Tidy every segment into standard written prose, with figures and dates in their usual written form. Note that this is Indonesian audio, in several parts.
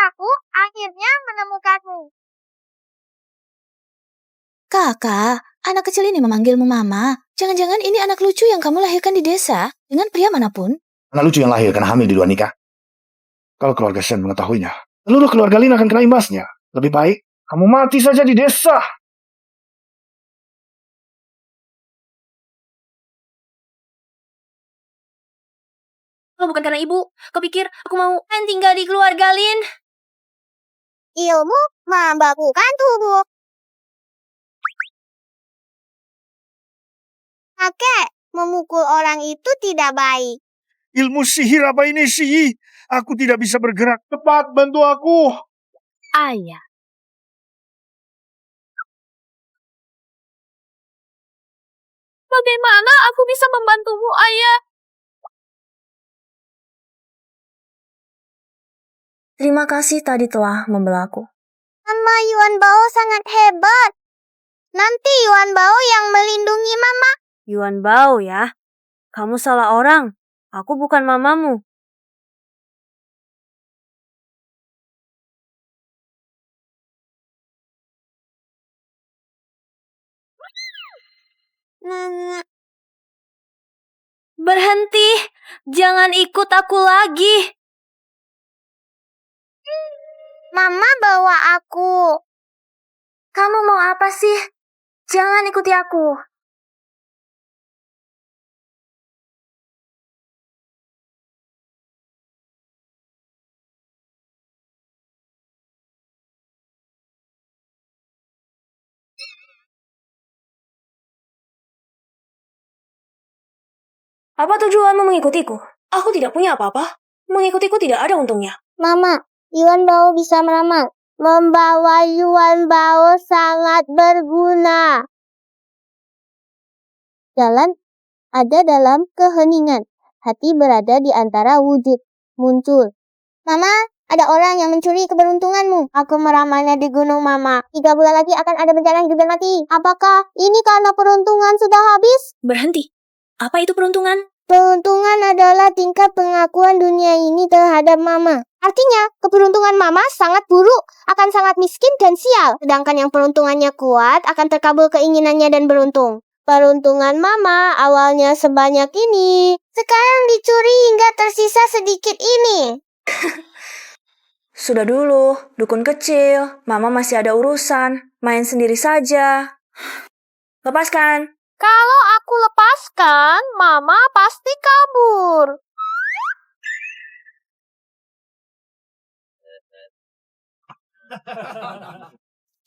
Aku akhirnya menemukanmu. Kakak, anak kecil ini memanggilmu mama. Jangan-jangan ini anak lucu yang kamu lahirkan di desa dengan pria manapun? Anak lucu yang lahir karena hamil di luar nikah. Kalau keluarga Shen mengetahuinya, seluruh keluarga Lin akan kena imbasnya. Lebih baik kamu mati saja di desa. Kalau bukan karena ibu, kau pikir aku mau tinggal di keluarga Lin? Ilmu membakukan tubuh. Kakek, memukul orang itu tidak baik. Ilmu sihir apa ini sih? Aku tidak bisa bergerak. Cepat bantu aku. Ayah. Bagaimana aku bisa membantumu, Ayah? Terima kasih tadi telah membelaku. Mama Yuan Bao sangat hebat. Nanti Yuan Bao yang melindungi Mama. Yuan Bao ya? Kamu salah orang. Aku bukan mamamu. Berhenti. Jangan ikut aku lagi. Mama bawa aku. Kamu mau apa sih? Jangan ikuti aku. Apa tujuanmu mengikutiku? Aku tidak punya apa-apa. Mengikutiku tidak ada untungnya. Mama, Yuan Bao bisa meramal. Membawa Yuan Bao sangat berguna. Jalan ada dalam keheningan. Hati berada di antara wujud. Muncul. Mama, ada orang yang mencuri keberuntunganmu. Aku meramalnya di gunung, Mama. 3 bulan lagi akan ada bencana hidup dan mati. Apakah ini karena peruntungan sudah habis? Berhenti. Apa itu peruntungan? Peruntungan adalah tingkat pengakuan dunia ini terhadap Mama. Artinya, keberuntungan Mama sangat buruk, akan sangat miskin dan sial. Sedangkan yang peruntungannya kuat akan terkabul keinginannya dan beruntung. Peruntungan Mama awalnya sebanyak ini. Sekarang dicuri hingga tersisa sedikit ini. Sudah dulu, dukun kecil. Mama masih ada urusan. Main sendiri saja. Lepaskan. Kalau aku lepaskan, Mama pasti kabur.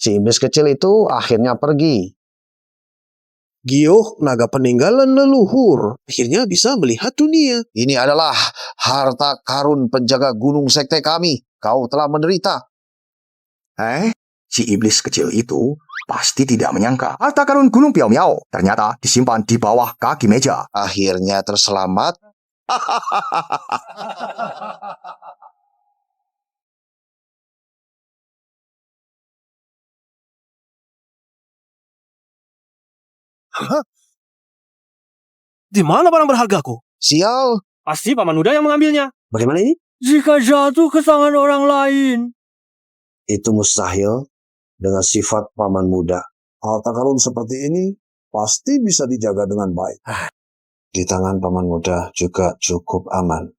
Si iblis kecil itu akhirnya pergi. Gio, naga peninggalan leluhur, akhirnya bisa melihat dunia. Ini adalah harta karun penjaga gunung sekte kami. Kau telah menderita. Si iblis kecil itu pasti tidak menyangka harta karun gunung Piao Miao ternyata disimpan di bawah kaki meja. Akhirnya terselamat. Di mana barang berhargaku? Sial. Pasti Paman Muda yang mengambilnya. Bagaimana ini? Jika jatuh ke tangan orang lain. Itu mustahil dengan sifat paman muda. Harta karun seperti ini pasti bisa dijaga dengan baik. Di tangan paman muda juga cukup aman.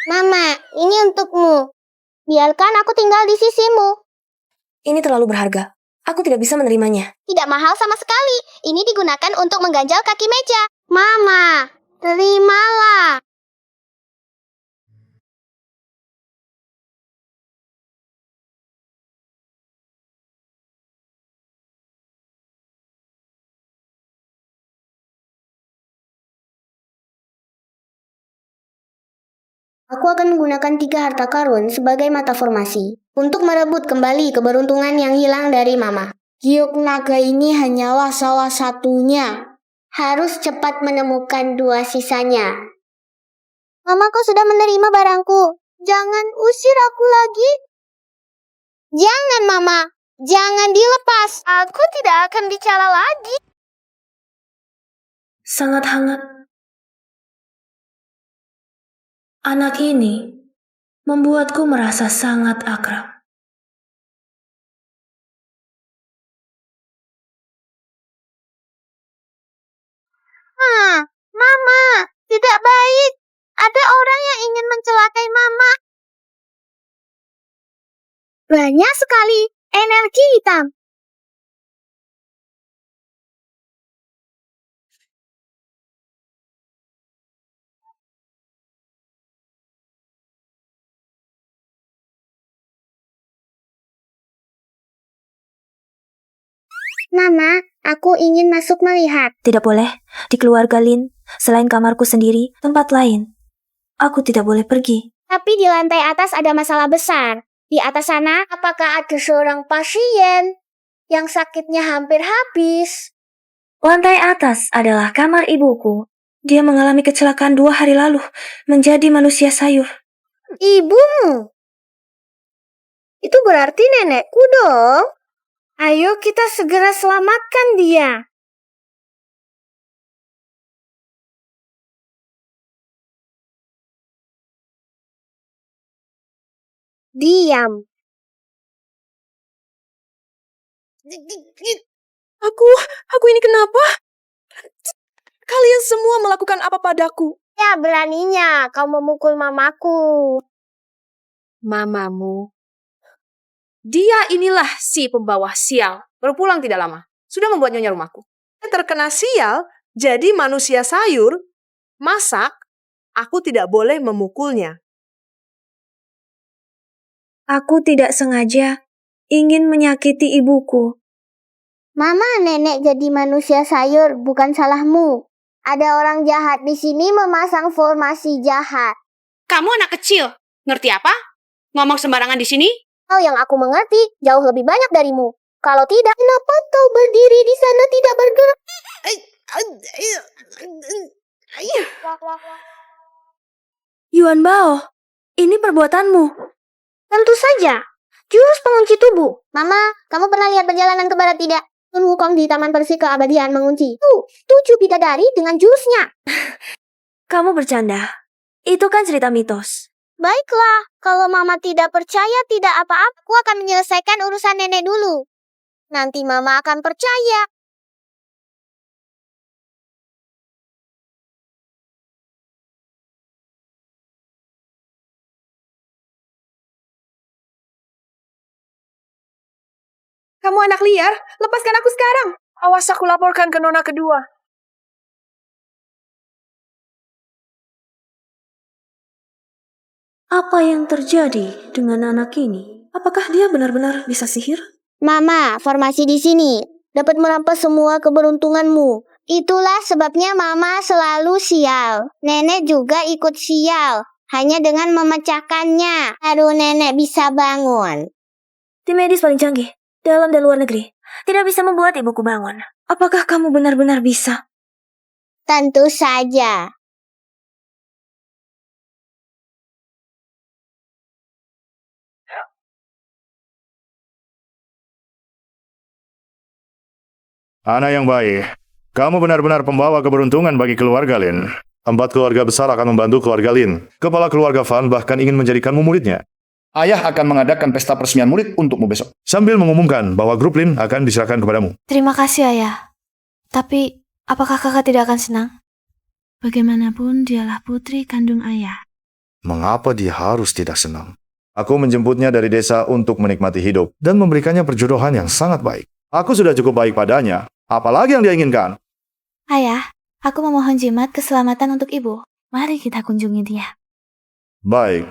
Mama, ini untukmu. Biarkan aku tinggal di sisimu. Ini terlalu berharga. Aku tidak bisa menerimanya. Tidak mahal sama sekali. Ini digunakan untuk mengganjal kaki meja. Mama, terimalah. Aku akan menggunakan 3 harta karun sebagai mata formasi untuk merebut kembali keberuntungan yang hilang dari Mama. Giok naga ini hanyalah salah satunya. Harus cepat menemukan 2 sisanya. Mama, kau sudah menerima barangku. Jangan usir aku lagi. Jangan, Mama. Jangan dilepas. Aku tidak akan bicara lagi. Sangat hangat. Anak ini membuatku merasa sangat akrab. Mama, tidak baik. Ada orang yang ingin mencelakai Mama. Banyak sekali energi hitam. Mama, aku ingin masuk melihat. Tidak boleh. Di keluarga Lin, selain kamarku sendiri, tempat lain. Aku tidak boleh pergi. Tapi di lantai atas ada masalah besar. Di atas sana, apakah ada seorang pasien yang sakitnya hampir habis? Lantai atas adalah kamar ibuku. Dia mengalami kecelakaan 2 hari lalu, menjadi manusia sayur. Ibumu? Itu berarti nenekku dong. Ayo kita segera selamatkan dia. Diam. Aku ini kenapa? Kalian semua melakukan apa padaku? Ya beraninya kau memukul mamaku. Mamamu. Dia inilah si pembawa sial. Baru pulang tidak lama. Sudah membuat nyonya rumahku. Terkena sial, jadi manusia sayur, masak, aku tidak boleh memukulnya. Aku tidak sengaja ingin menyakiti ibuku. Mama, nenek jadi manusia sayur bukan salahmu. Ada orang jahat di sini memasang formasi jahat. Kamu anak kecil. Ngerti apa? Ngomong sembarangan di sini? Kau yang aku mengerti jauh lebih banyak darimu. Kalau tidak, kenapa kau berdiri di sana tidak bergerak? Yuan Bao, ini perbuatanmu. Tentu saja. Jurus pengunci tubuh. Mama, kamu pernah lihat perjalanan ke barat tidak? Sun Wukong di Taman Persik Keabadian mengunci. 7 bidadari dengan jurusnya. Kamu bercanda. Itu kan cerita mitos. Baiklah, kalau Mama tidak percaya tidak apa-apa, aku akan menyelesaikan urusan nenek dulu. Nanti Mama akan percaya. Kamu anak liar, lepaskan aku sekarang. Awas aku laporkan ke nona kedua. Apa yang terjadi dengan anak ini? Apakah dia benar-benar bisa sihir? Mama, formasi di sini dapat merampas semua keberuntunganmu. Itulah sebabnya Mama selalu sial. Nenek juga ikut sial. Hanya dengan memecahkannya, baru nenek bisa bangun. Tim medis paling canggih, dalam dan luar negeri, tidak bisa membuat ibuku bangun. Apakah kamu benar-benar bisa? Tentu saja. Anak yang baik, kamu benar-benar pembawa keberuntungan bagi keluarga Lin. 4 keluarga besar akan membantu keluarga Lin. Kepala keluarga Fan bahkan ingin menjadikanmu muridnya. Ayah akan mengadakan pesta peresmian murid untukmu besok. Sambil mengumumkan bahwa grup Lin akan diserahkan kepadamu. Terima kasih, Ayah. Tapi, apakah kakak tidak akan senang? Bagaimanapun dialah putri kandung ayah. Mengapa dia harus tidak senang? Aku menjemputnya dari desa untuk menikmati hidup dan memberikannya perjodohan yang sangat baik. Aku sudah cukup baik padanya. Apalagi yang dia inginkan? Ayah, aku memohon jimat keselamatan untuk ibu. Mari kita kunjungi dia. Baik.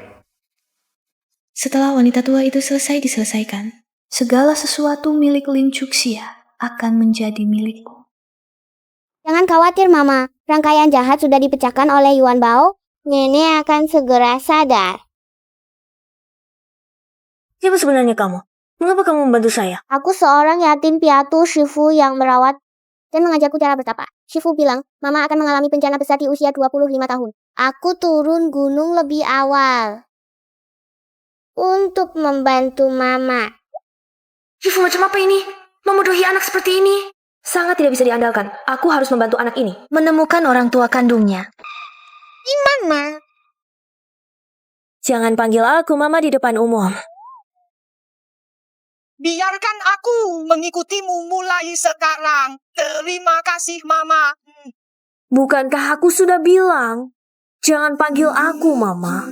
Setelah wanita tua itu selesai diselesaikan, segala sesuatu milik Lin Chuxia akan menjadi milikku. Jangan khawatir, Mama. Rangkaian jahat sudah dipecahkan oleh Yuan Bao. Nenek akan segera sadar. Siapa sebenarnya kamu? Mengapa kamu membantu saya? Aku seorang yatim piatu Shifu yang merawat dan mengajarku cara bertapa. Shifu bilang, Mama akan mengalami bencana besar di usia 25 tahun. Aku turun gunung lebih awal untuk membantu Mama. Ibu macam apa ini? Memuduhi anak seperti ini? Sangat tidak bisa diandalkan. Aku harus membantu anak ini menemukan orang tua kandungnya. Mama, Jangan panggil aku Mama di depan umum. Biarkan aku mengikutimu mulai sekarang. Terima kasih, Mama. Bukankah aku sudah bilang, jangan panggil aku Mama.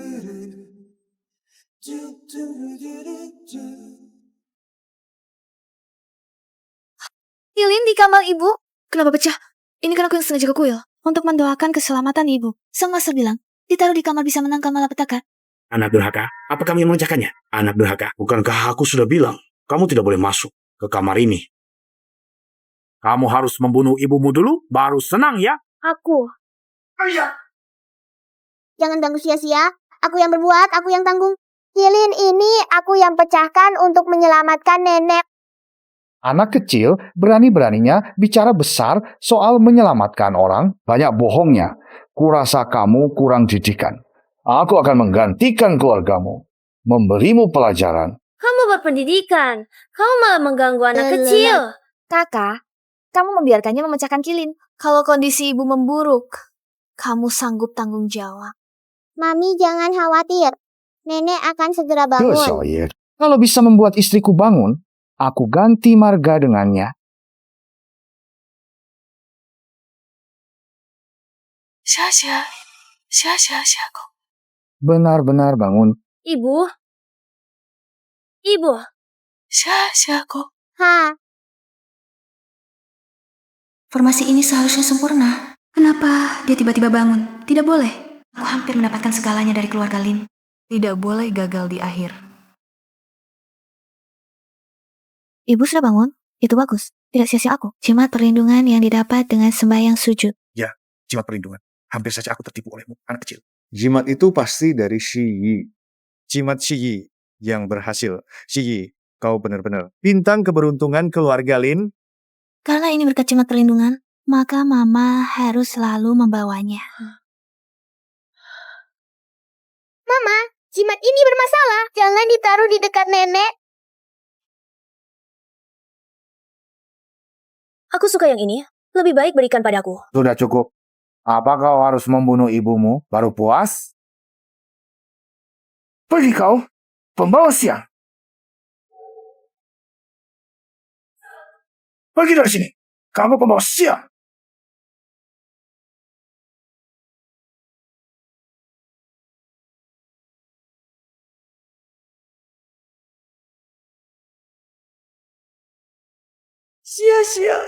Lilin di kamar ibu. Kenapa pecah? Ini kan aku yang sengaja ke kuil untuk mendoakan keselamatan ibu. Sang master bilang, ditaruh di kamar bisa menangkal malapetaka. Anak durhaka, apa kami yang mengerjakannya? Anak durhaka, bukankah aku sudah bilang, kamu tidak boleh masuk ke kamar ini? Kamu harus membunuh ibumu dulu, baru senang ya? Aku. jangan ganggu sia-sia. Aku yang berbuat, aku yang tanggung. Lilin ini aku yang pecahkan untuk menyelamatkan nenek. Anak kecil berani-beraninya bicara besar soal menyelamatkan orang, banyak bohongnya. Kurasa kamu kurang didikan. Aku akan menggantikan keluargamu, memberimu pelajaran. Kamu berpendidikan. Kamu malah mengganggu anak kecil. Kakak, kamu membiarkannya memecahkan kilin. Kalau kondisi ibu memburuk, kamu sanggup tanggung jawab. Mami jangan khawatir. Nenek akan segera bangun. Dosoyer, kalau bisa membuat istriku bangun, aku ganti marga dengannya. Sia kok. Benar-benar bangun. Ibu. Sia kok. Ha, Formasi ini seharusnya sempurna. Kenapa dia tiba-tiba bangun? Tidak boleh. Aku hampir mendapatkan segalanya dari keluarga Lin. Tidak boleh gagal di akhir. Ibu sudah bangun? Itu bagus. Tidak sia-sia aku. Jimat perlindungan yang didapat dengan sembahyang sujud. Jimat perlindungan. Hampir saja aku tertipu olehmu, anak kecil. Jimat itu pasti dari Shi Yi. Jimat Shi Yi yang berhasil. Shi Yi, kau benar-benar bintang keberuntungan keluarga Lin. Karena ini berkat jimat perlindungan, maka Mama harus selalu membawanya. Mama, jimat ini bermasalah. Jangan ditaruh di dekat nenek. Aku suka yang ini. Lebih baik berikan padaku. Sudah cukup. Apa kau harus membunuh ibumu baru puas? Pergi kau, pembawa siang. Pergi dari sini. Kamu pembawa siang. Sia-sia.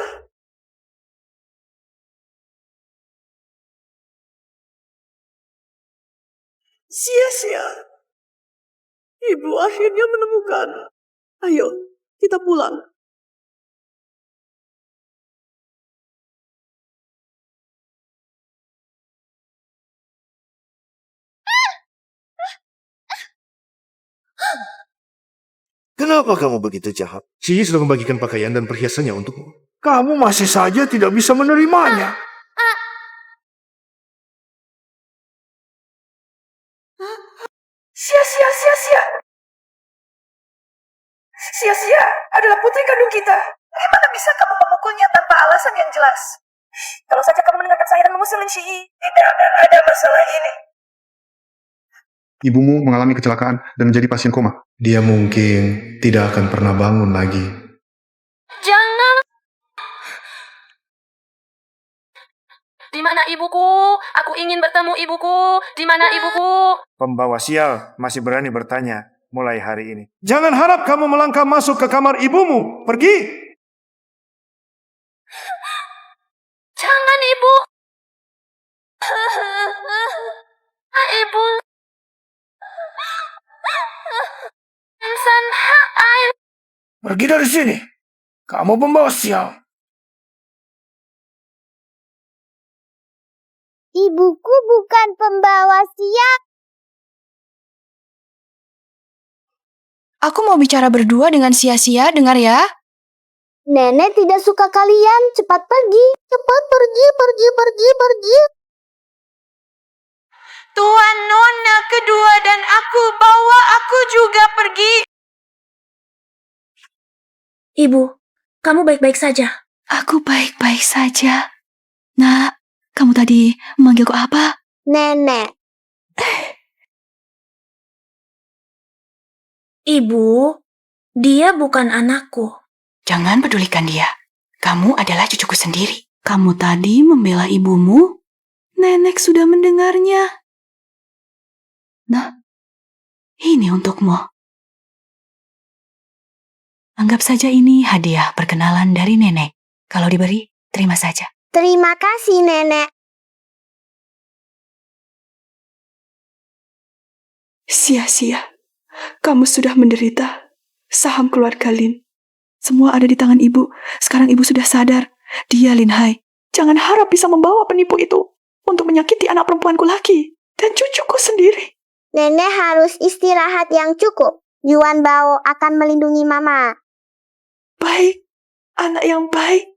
Sia-sia. Ibu akhirnya menemukan. Ayo, kita pulang. Kenapa kamu begitu jahat? Shi Yi sudah membagikan pakaian dan perhiasannya untukmu. Kamu masih saja tidak bisa menerimanya. Sia-sia. Sia-sia adalah putri kandung kita. Bagaimana bisa kamu memukulnya tanpa alasan yang jelas? Kalau saja kamu mendengarkan saya dan mengusir Lin Shi, tidak akan ada masalah ini. Ibumu mengalami kecelakaan dan menjadi pasien koma. Dia mungkin tidak akan pernah bangun lagi. Jangan. Di mana ibuku? Aku ingin bertemu ibuku. Di mana ibuku? Pembawa sial masih berani bertanya mulai hari ini. Jangan harap kamu melangkah masuk ke kamar ibumu. Pergi! Jangan, Ibu. Ibu. Insan air. Pergi dari sini. Kamu pembawa sial. Ibuku bukan pembawa sial. Aku mau bicara berdua dengan sia-sia, dengar ya? Nenek tidak suka kalian. Cepat pergi. Cepat pergi. Tuan Nona kedua dan aku bawa aku juga pergi. Ibu, kamu baik-baik saja. Aku baik-baik saja. Nak, kamu tadi memanggilku apa? Nenek. Ibu, dia bukan anakku. Jangan pedulikan dia. Kamu adalah cucuku sendiri. Kamu tadi membela ibumu? Nenek sudah mendengarnya. Nah, ini untukmu. Anggap saja ini hadiah perkenalan dari nenek. Kalau diberi, terima saja. Terima kasih, Nenek. Sia-sia. Kamu sudah menderita. Saham keluarga Lin. Semua ada di tangan ibu. Sekarang ibu sudah sadar. Dia Lin Hai. Jangan harap bisa membawa penipu itu untuk menyakiti anak perempuanku lagi dan cucuku sendiri. Nenek harus istirahat yang cukup. Yuan Bao akan melindungi Mama. Baik, anak yang baik.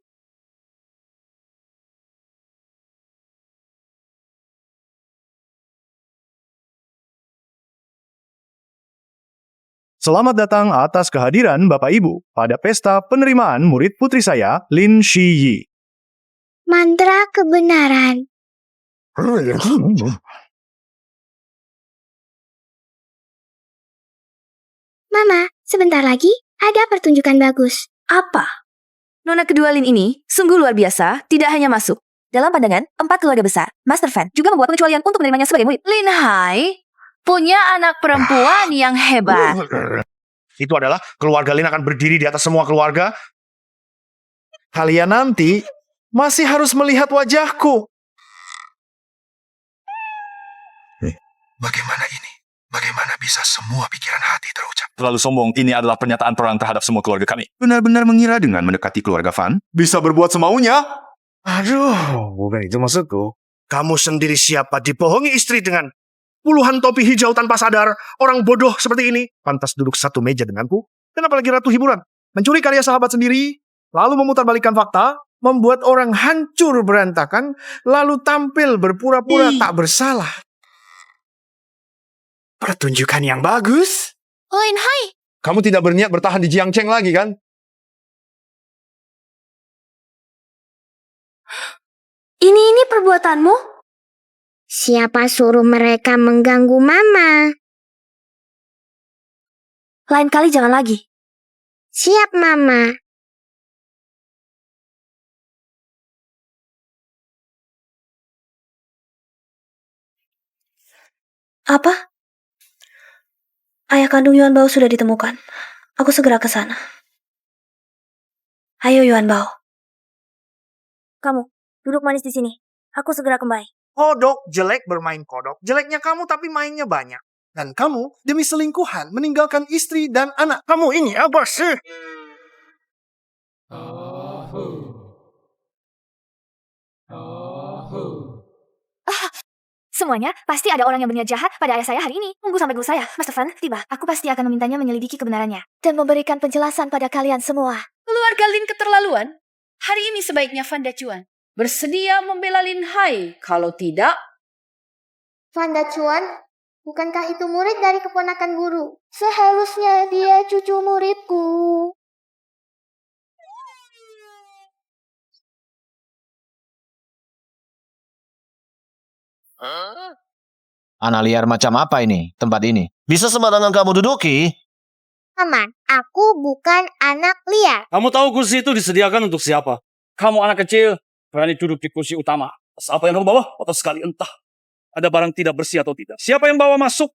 Selamat datang atas kehadiran Bapak Ibu pada pesta penerimaan murid putri saya, Lin Shiyi. Mantra kebenaran. Mama, sebentar lagi ada pertunjukan bagus. Apa? Nona kedua Lin ini sungguh luar biasa, tidak hanya masuk. Dalam pandangan 4 keluarga besar, Master Fan juga membuat pengecualian untuk menerimanya sebagai murid. Lin Hai punya anak perempuan yang hebat. Itu adalah keluarga Lin akan berdiri di atas semua keluarga. Kalian nanti masih harus melihat wajahku. Bagaimana ini? Bagaimana bisa semua pikiran hati terucap? Terlalu sombong, ini adalah pernyataan perang terhadap semua keluarga kami. Benar-benar mengira dengan mendekati keluarga Fan? Bisa berbuat semaunya. Aduh, bukan itu maksudku. Kamu sendiri siapa dibohongi istri dengan puluhan topi hijau tanpa sadar, orang bodoh seperti ini, pantas duduk satu meja denganku? Dan apalagi ratu hiburan, mencuri karya sahabat sendiri, lalu memutarbalikkan fakta, membuat orang hancur berantakan, lalu tampil berpura-pura tak bersalah. Pertunjukan yang bagus. Lin Hai, Kamu tidak berniat bertahan di Jiangcheng lagi, kan? Ini perbuatanmu? Siapa suruh mereka mengganggu Mama? Lain kali jangan lagi. Siap, Mama. Apa? Ayah kandung Yuan Bao sudah ditemukan. Aku segera ke sana. Ayo Yuan Bao. Kamu, duduk manis di sini. Aku segera kembali. Kodok jelek bermain kodok. Jeleknya kamu tapi mainnya banyak. Dan kamu demi selingkuhan meninggalkan istri dan anak. Kamu ini apa sih? semuanya pasti ada orang yang berniat jahat pada ayah saya hari ini. Tunggu sampai guru saya, Master Fan, tiba. Aku pasti akan memintanya menyelidiki kebenarannya dan memberikan penjelasan pada kalian semua. Keluarga Lin keterlaluan. Hari ini sebaiknya Fan Dacuan bersedia membela Lin Hai. Kalau tidak, Fan Dacuan, bukankah itu murid dari keponakan guru? Seharusnya dia cucu muridku. Anak liar macam apa ini, tempat ini? Bisa sembarangan kamu duduki? Paman, aku bukan anak liar. Kamu tahu kursi itu disediakan untuk siapa? Kamu anak kecil, berani duduk di kursi utama. Apa yang kamu bawa? Kotor sekali, entah. Ada barang tidak bersih atau tidak. Siapa yang bawa masuk?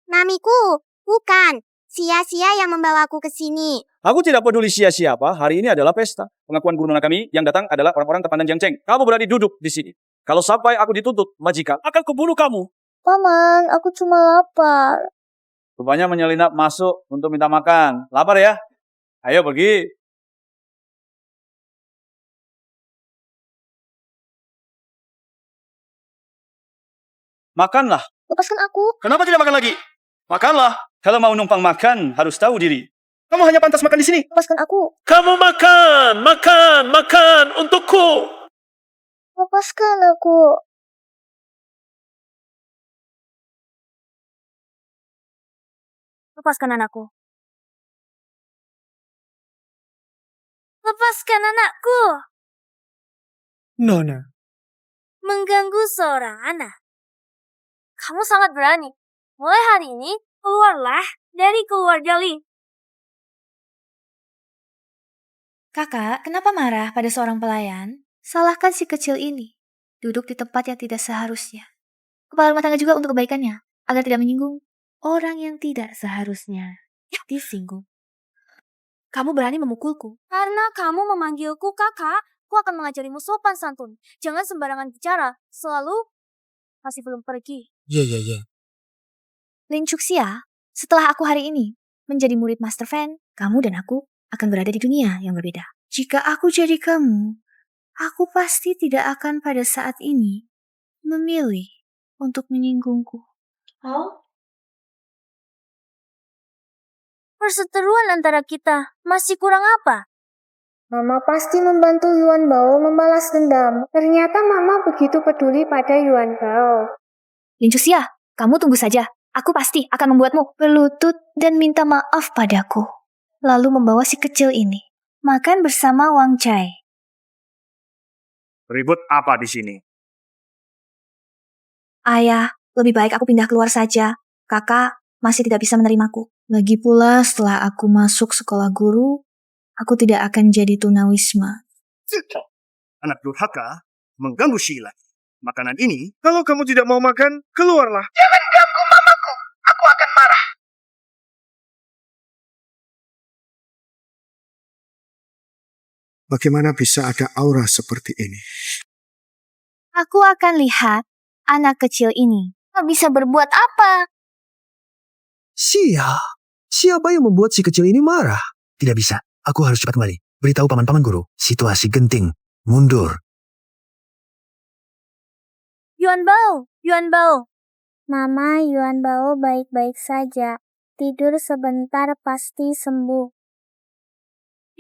Mamiku, bukan. Sia-sia yang membawaku ke sini. Aku tidak peduli siapa. Hari ini adalah pesta. Pengakuan guru nona kami yang datang adalah orang-orang terpandang Jiangcheng. Kamu berani duduk di sini. Kalau sampai aku dituntut, majikan akan kubunuh kamu. Paman, aku cuma lapar. Rupanya menyelinap masuk untuk minta makan. Lapar ya? Ayo pergi. Makanlah. Lepaskan aku. Kenapa tidak makan lagi? Makanlah. Kalau mau numpang makan, harus tahu diri. Kamu hanya pantas makan di sini. Lepaskan aku. Kamu makan untukku. Lepaskan aku. Lepaskan anakku. Lepaskan anakku. Nona, Mengganggu seorang anak. Kamu sangat berani. Mulai hari ini, keluarlah dari keluarga Lin. Kakak, kenapa marah pada seorang pelayan? Salahkan si kecil ini. Duduk di tempat yang tidak seharusnya. Kepala rumah tangga juga untuk kebaikannya, agar tidak menyinggung orang yang tidak seharusnya disinggung. Kamu berani memukulku. Karena kamu memanggilku kakak, aku akan mengajarimu sopan santun. Jangan sembarangan bicara. Selalu masih belum pergi. Ya. Lin Chuxia, setelah aku hari ini menjadi murid Master Fan, kamu dan aku akan berada di dunia yang berbeda. Jika aku jadi kamu, aku pasti tidak akan pada saat ini memilih untuk menyinggungku. Oh? Perseteruan antara kita masih kurang apa? Mama pasti membantu Yuan Bao membalas dendam. Ternyata Mama begitu peduli pada Yuan Bao. Lin Chuxia, kamu tunggu saja. Aku pasti akan membuatmu berlutut dan minta maaf padaku. Lalu membawa si kecil ini makan bersama Wang Chai. Ribut apa di sini? Ayah, lebih baik aku pindah keluar saja. Kakak masih tidak bisa menerimaku. Lagi pula setelah aku masuk sekolah guru, aku tidak akan jadi tunawisma. Anak durhaka mengganggu Sheila. Makanan ini, kalau kamu tidak mau makan, keluarlah. Jangan ganggu mamaku. Aku akan marah. Bagaimana bisa ada aura seperti ini? Aku akan lihat anak kecil ini bisa berbuat apa. Siapa yang membuat si kecil ini marah? Tidak bisa. Aku harus cepat kembali. Beritahu paman-paman guru. Situasi genting. Mundur. Yuan Bao. Mama, Yuan Bao baik-baik saja. Tidur sebentar pasti sembuh.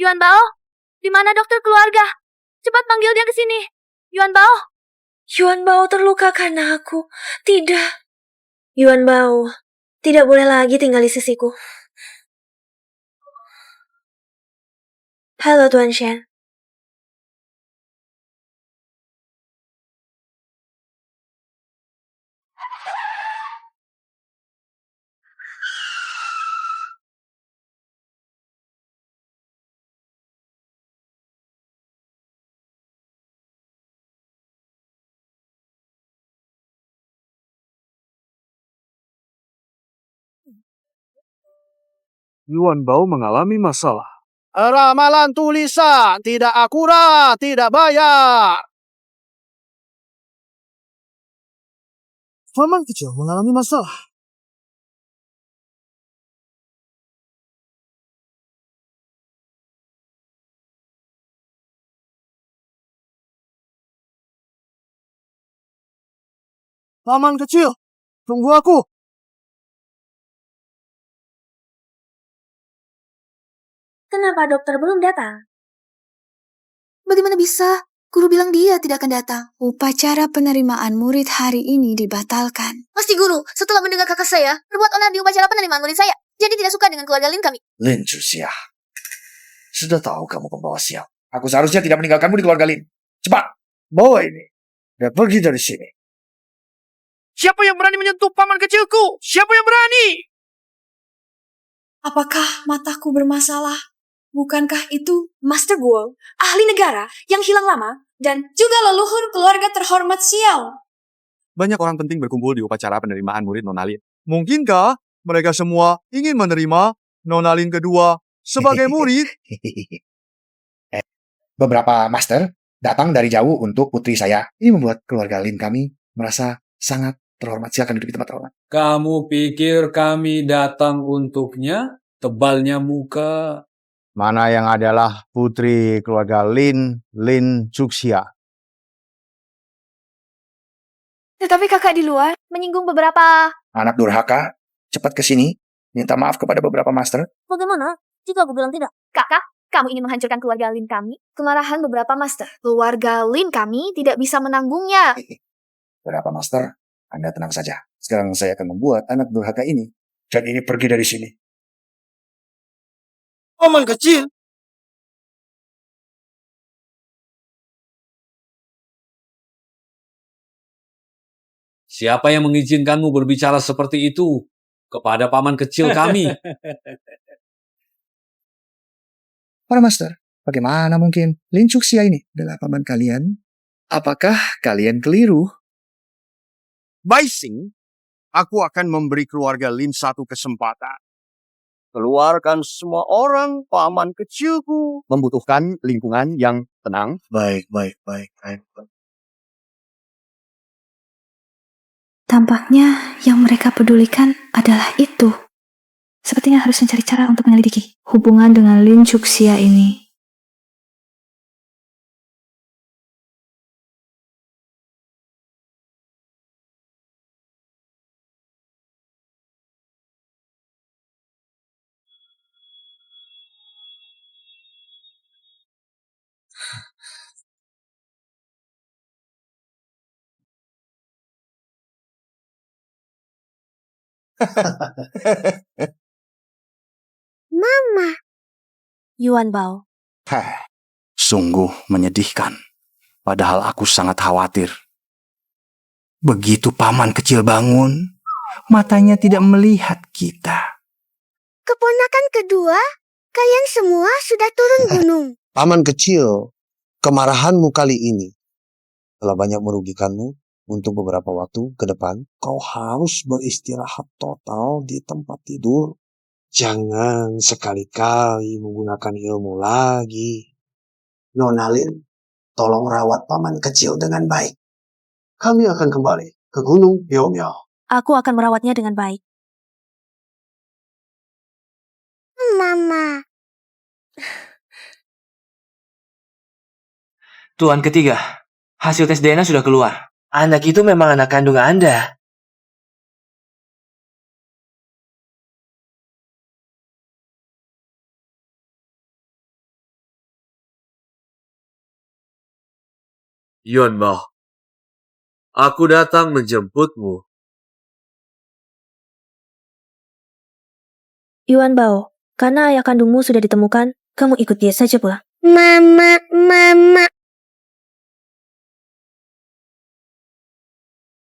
Yuan Bao, di mana dokter keluarga? Cepat panggil dia ke sini. Yuan Bao. Yuan Bao terluka karena aku. Tidak. Yuan Bao tidak boleh lagi tinggal di sisiku. Halo Tuan Shen. Yuan Bao mengalami masalah. Ramalan tulisan tidak akurat, tidak bayar. Paman kecil mengalami masalah. Paman kecil, tunggu aku. Kenapa dokter belum datang? Bagaimana bisa? Guru bilang dia tidak akan datang. Upacara penerimaan murid hari ini dibatalkan. Pasti guru, setelah mendengar kakak saya berbuat onar di upacara penerimaan murid saya, jadi tidak suka dengan keluarga Lin kami. Lin Chuxia, sudah tahu kamu pembawa sial. Aku seharusnya tidak meninggalkanmu di keluarga Lin. Cepat, bawa ini dan pergi dari sini. Siapa yang berani menyentuh paman kecilku? Siapa yang berani? Apakah mataku bermasalah? Bukankah itu Master Guo, ahli negara yang hilang lama, dan juga leluhur keluarga terhormat Xiao? Banyak orang penting berkumpul di upacara penerimaan murid Nona Lin. Mungkinkah mereka semua ingin menerima Nona Lin kedua sebagai murid? Beberapa master datang dari jauh untuk putri saya. Ini membuat keluarga Lin kami merasa sangat terhormat. Silakan duduk di tempat terhormat. Kamu pikir kami datang untuknya? Tebalnya muka. Mana yang adalah putri keluarga Lin Chuxia. Tetapi kakak di luar menyinggung beberapa... Anak durhaka, cepat ke sini. Minta maaf kepada beberapa master. Bagaimana jika aku bilang tidak? Kakak, kamu ingin menghancurkan keluarga Lin kami? Kemarahan beberapa master. Keluarga Lin kami tidak bisa menanggungnya. Beberapa master, Anda tenang saja. Sekarang saya akan membuat anak durhaka ini. Dan ini pergi dari sini. Paman kecil, Siapa yang mengizinkanmu berbicara seperti itu kepada paman kecil kami? Para master, bagaimana mungkin Lin Chuxia ini adalah paman kalian? Apakah kalian keliru? Baising, aku akan memberi keluarga Lin satu kesempatan. Keluarkan semua orang, paman kecilku membutuhkan lingkungan yang tenang. Baik. Tampaknya yang mereka pedulikan adalah itu. Sepertinya harus mencari cara untuk menyelidiki hubungan dengan Lin Chuxia ini. Mama. Yuan Bao. Sungguh menyedihkan. Padahal aku sangat khawatir. Begitu paman kecil bangun, matanya tidak melihat kita. Keponakan kedua, kalian semua sudah turun gunung. Paman kecil, kemarahanmu kali ini telah banyak merugikanmu. Untuk beberapa waktu ke depan, kau harus beristirahat total di tempat tidur. Jangan sekali-kali menggunakan ilmu lagi. Nona Lin, tolong rawat paman kecil dengan baik. Kami akan kembali ke Gunung Miao. Aku akan merawatnya dengan baik. Mama. Tuan ketiga, hasil tes DNA sudah keluar. Anak itu memang anak kandung Anda. Yuan Bao, aku datang menjemputmu. Yuan Bao, karena ayah kandungmu sudah ditemukan, kamu ikut dia saja pulang. Mama.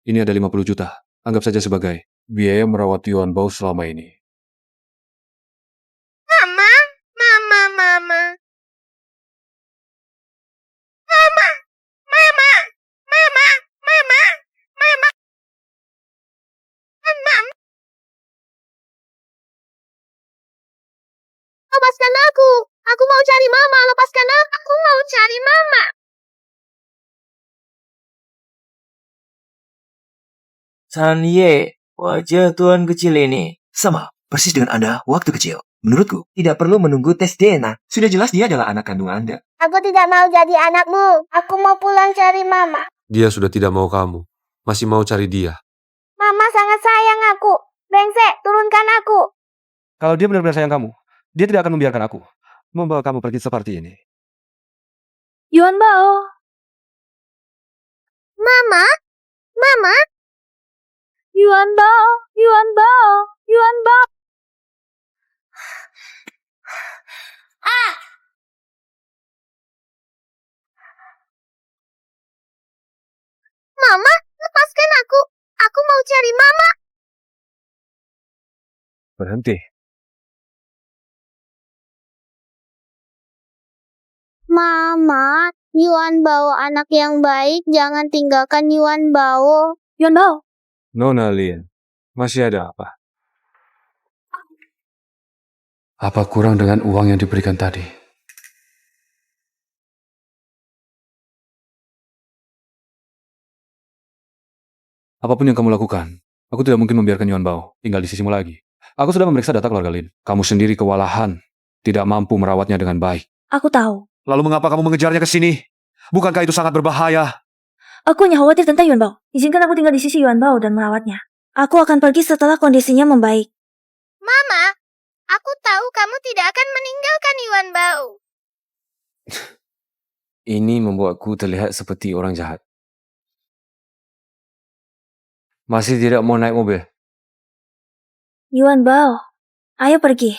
Ini ada 50 juta. Anggap saja sebagai biaya merawat Yuan Bao selama ini. Mama. Lepaskan aku. Aku mau cari mama. Lepaskan aku. Aku mau cari mama. San Ye, wajah tuan kecil ini sama persis dengan Anda waktu kecil. Menurutku, tidak perlu menunggu tes DNA. Sudah jelas dia adalah anak kandung Anda. Aku tidak mau jadi anakmu. Aku mau pulang cari mama. Dia sudah tidak mau kamu. Masih mau cari dia. Mama sangat sayang aku. Brengsek, turunkan aku. Kalau dia benar-benar sayang kamu, dia tidak akan membiarkan aku membawa kamu pergi seperti ini. Yuan Bao. Mama. Yuan Bao. Mama, lepaskan aku. Aku mau cari mama. Berhenti. Mama, Yuan Bao anak yang baik. Jangan tinggalkan Yuan Bao. Yuan Bao. Nona Lin, masih ada apa? Apa kurang dengan uang yang diberikan tadi? Apapun yang kamu lakukan, aku tidak mungkin membiarkan Yuan Bao tinggal di sisimu lagi. Aku sudah memeriksa data keluarga Lin. Kamu sendiri kewalahan, tidak mampu merawatnya dengan baik. Aku tahu. Lalu mengapa kamu mengejarnya ke sini? Bukankah itu sangat berbahaya? Aku hanya khawatir tentang Yuan Bao. Izinkan aku tinggal di sisi Yuan Bao dan merawatnya. Aku akan pergi setelah kondisinya membaik. Mama, aku tahu kamu tidak akan meninggalkan Yuan Bao. Ini membuatku terlihat seperti orang jahat. Masih tidak mau naik mobil? Yuan Bao, ayo pergi.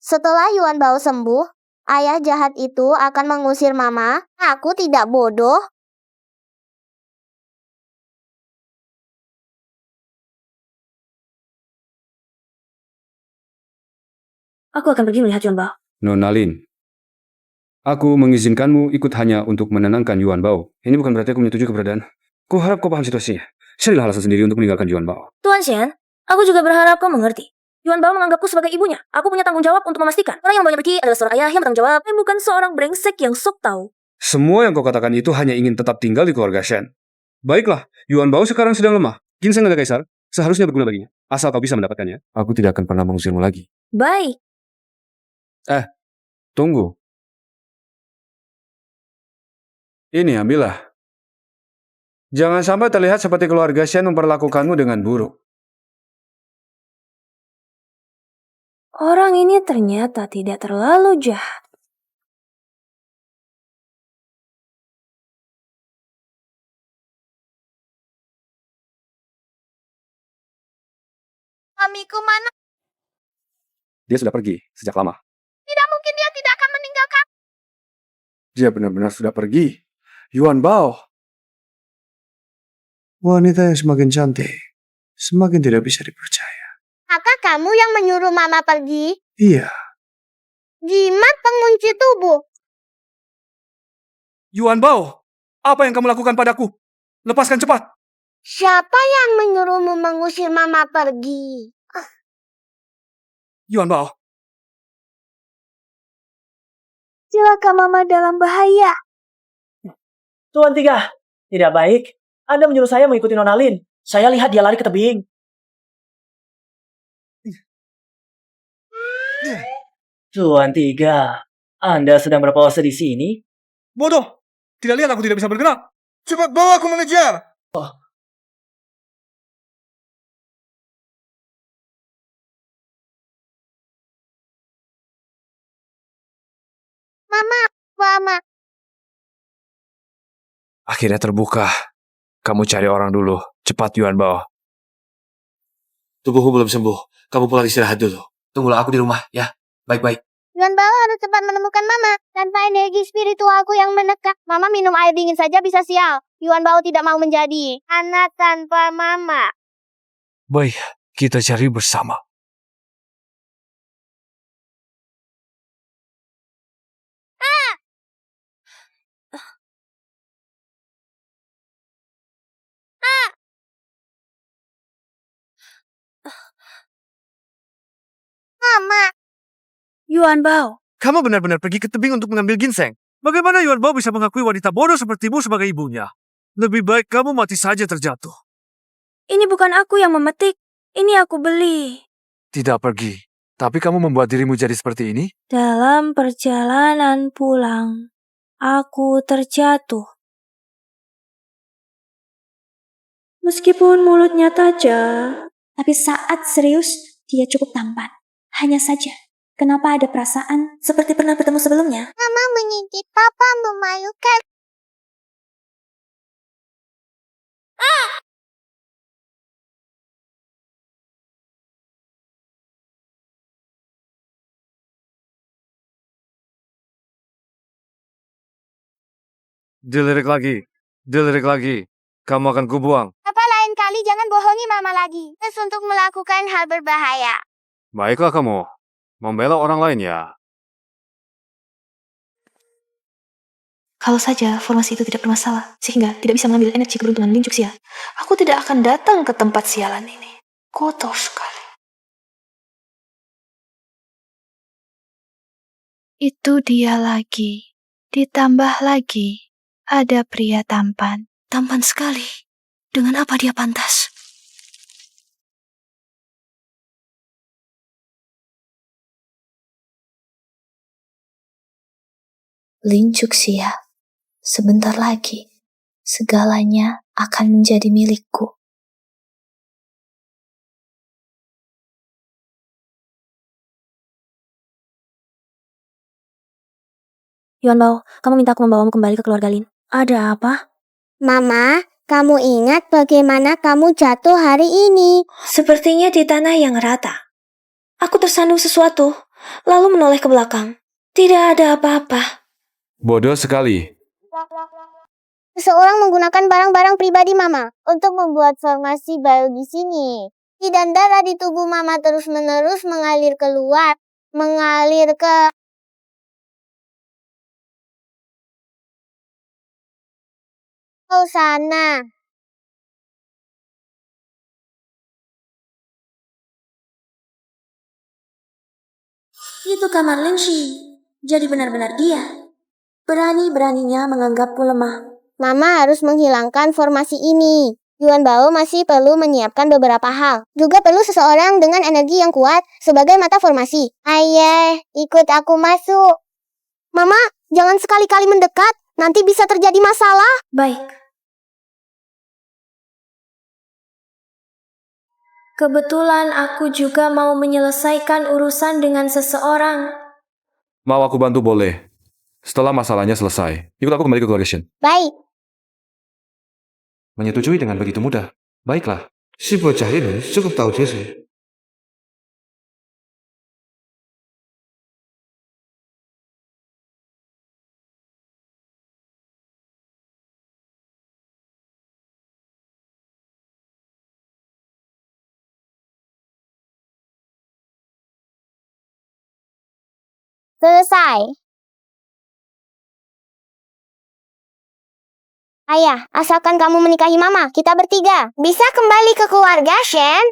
Setelah Yuan Bao sembuh, Ayah jahat itu akan mengusir Mama. Aku tidak bodoh. Aku akan pergi melihat Yuan Bao. Nona Lin, aku mengizinkanmu ikut hanya untuk menenangkan Yuan Bao. Ini bukan berarti aku menyetujui keberadaan. Kuharap kau paham situasinya. Carilah alasan sendiri untuk meninggalkan Yuan Bao. Tuan Shen, aku juga berharap kau mengerti. Yuan Bao menganggapku sebagai ibunya. Aku punya tanggung jawab untuk memastikan orang yang membawanya pergi adalah seorang ayah yang bertanggung jawab, dan bukan seorang brengsek yang sok tahu. Semua yang kau katakan itu hanya ingin tetap tinggal di keluarga Shen. Baiklah, Yuan Bao sekarang sedang lemah. Ginseng naga kaisar seharusnya berguna baginya. Asal kau bisa mendapatkannya, aku tidak akan pernah mengusirmu lagi. Baik. Tunggu. Ini ambillah. Jangan sampai terlihat seperti keluarga Shen memperlakukanmu dengan buruk. Orang ini ternyata tidak terlalu jahat. Mamiku mana? Dia sudah pergi sejak lama. Tidak mungkin dia tidak akan meninggalkan. Dia benar-benar sudah pergi. Yuan Bao. Wanita yang semakin cantik, semakin tidak bisa dipercaya. Apakah kamu yang menyuruh Mama pergi? Iya. Jimat pengunci tubuh. Yuan Bao, apa yang kamu lakukan padaku? Lepaskan cepat. Siapa yang menyuruhmu mengusir Mama pergi? Yuan Bao. Celaka Mama dalam bahaya. Tuan Tiga, tidak baik. Anda menyuruh saya mengikuti Nona Lin. Saya lihat dia lari ke tebing. Tuan Tiga, Anda sedang berpose di sini? Bodoh! Tidak lihat aku tidak bisa bergerak. Cepat bawa aku mengejar. Mama. Akhirnya terbuka. Kamu cari orang dulu. Cepat, Yuan Bao. Tubuhku belum sembuh. Kamu pulang istirahat dulu. Tunggulah aku di rumah, ya. Baik-baik. Yuan Bao harus cepat menemukan Mama. Tanpa energi spiritualku yang menekan, Mama minum air dingin saja bisa sial. Yuan Bao tidak mau menjadi anak tanpa Mama. Baik, kita cari bersama. Mama. Yuan Bao. Kamu benar-benar pergi ke tebing untuk mengambil ginseng. Bagaimana Yuan Bao bisa mengakui wanita bodoh sepertimu sebagai ibunya? Lebih baik kamu mati saja terjatuh. Ini bukan aku yang memetik. Ini aku beli. Tidak pergi. Tapi kamu membuat dirimu jadi seperti ini? Dalam perjalanan pulang, aku terjatuh. Meskipun mulutnya tajam, tapi saat serius, dia cukup tampan. Hanya saja, kenapa ada perasaan seperti pernah bertemu sebelumnya? Mama menggigit Papa memalukan. Dilirik lagi. Kamu akan kubuang. Apa lain kali jangan bohongi Mama lagi. Terus untuk melakukan hal berbahaya. Baiklah kamu. Membela orang lain ya. Kalau saja formasi itu tidak bermasalah, sehingga tidak bisa mengambil energi keberuntungan Lin Cuxia, aku tidak akan datang ke tempat sialan ini. Kotor sekali. Itu dia lagi. Ditambah lagi, ada pria tampan. Tampan sekali. Dengan apa dia pantas? Lin Cuxia, sebentar lagi, segalanya akan menjadi milikku. Yuan Bao, kamu minta aku membawamu kembali ke keluarga Lin. Ada apa? Mama, kamu ingat bagaimana kamu jatuh hari ini? Sepertinya di tanah yang rata. Aku tersandung sesuatu, lalu menoleh ke belakang. Tidak ada apa-apa. Bodoh sekali. Seseorang menggunakan barang-barang pribadi Mama untuk membuat formasi baru di sini. Dan darah di tubuh Mama terus-menerus mengalir keluar, mengalir ke sana. Itu kamar Linshi. Jadi benar-benar dia. Berani-beraninya menganggapku lemah. Mama harus menghilangkan formasi ini. Yuan Bao masih perlu menyiapkan beberapa hal. Juga perlu seseorang dengan energi yang kuat sebagai mata formasi. Ayah, ikut aku masuk. Mama, jangan sekali-kali mendekat. Nanti bisa terjadi masalah. Baik. Kebetulan aku juga mau menyelesaikan urusan dengan seseorang. Mau aku bantu boleh. Setelah masalahnya selesai, ikut aku kembali ke keluarga Shen. Baik. Menyetujui dengan begitu mudah. Baiklah. Si bocah ini cukup tahu diri. Selesai. Ayah, asalkan kamu menikahi Mama, kita bertiga bisa kembali ke keluarga Shen.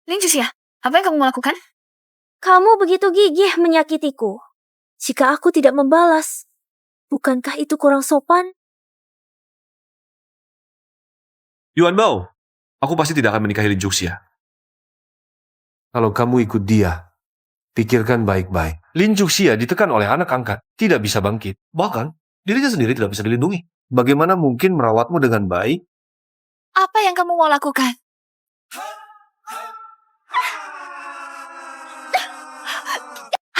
Lincusia, apa yang kamu mau lakukan? Kamu begitu gigih menyakitiku. Jika aku tidak membalas, bukankah itu kurang sopan? Yuan Bao, aku pasti tidak akan menikahi Lin Juxia. Kalau kamu ikut dia, pikirkan baik-baik. Lin Juxia ditekan oleh anak angkat, tidak bisa bangkit. Bahkan, dirinya sendiri tidak bisa dilindungi. Bagaimana mungkin merawatmu dengan baik? Apa yang kamu mau lakukan?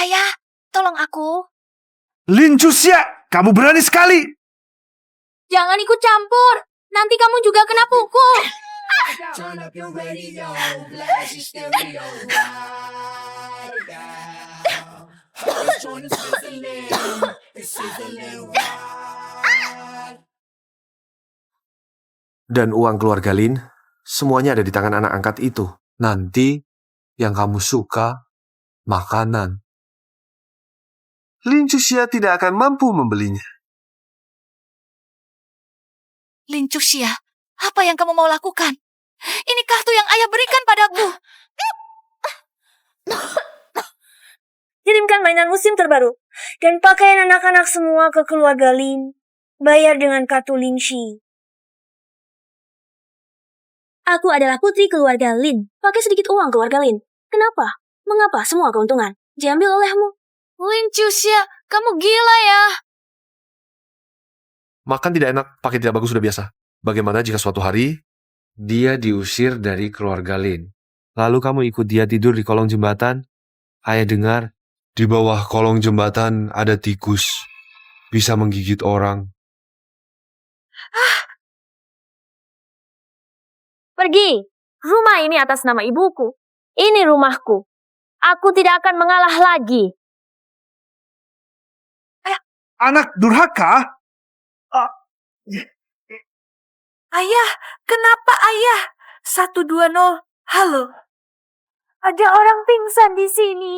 Ayah, tolong aku. Lin Juxia, kamu berani sekali. Jangan ikut campur. Nanti kamu juga kena pukul. Dan uang keluarga Lin, semuanya ada di tangan anak angkat itu. Nanti, yang kamu suka, makanan. Lin Juxia tidak akan mampu membelinya. Lin Juxia, apa yang kamu mau lakukan? Ini kartu yang ayah berikan padaku. Kirimkan mainan musim terbaru dan pakaian anak-anak semua ke keluarga Lin. Bayar dengan kartu Linshi. Aku adalah putri keluarga Lin. Pakai sedikit uang keluarga Lin. Kenapa? Mengapa semua keuntungan diambil olehmu? Lin Juxia, kamu gila ya. Makan tidak enak, pakai tidak bagus sudah biasa. Bagaimana jika suatu hari, dia diusir dari keluarga Lin? Lalu kamu ikut dia tidur di kolong jembatan? Ayah dengar, di bawah kolong jembatan ada tikus. Bisa menggigit orang. Pergi. Rumah ini atas nama ibuku. Ini rumahku. Aku tidak akan mengalah lagi. Anak durhaka? Ayah, kenapa ayah? 120, halo. Ada orang pingsan di sini.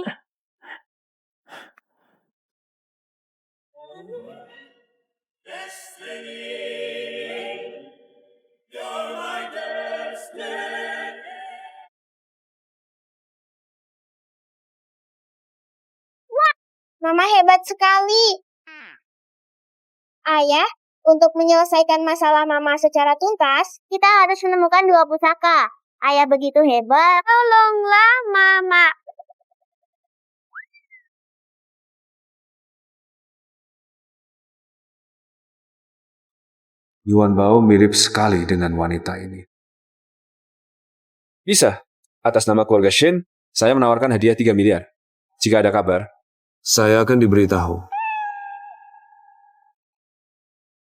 Mama hebat sekali. Ayah, untuk menyelesaikan masalah Mama secara tuntas, kita harus menemukan 2 pusaka. Ayah begitu hebat. Tolonglah, Mama. Yuan Bao mirip sekali dengan wanita ini. Bisa. Atas nama keluarga Shen, saya menawarkan hadiah 3 miliar. Jika ada kabar, saya akan diberitahu.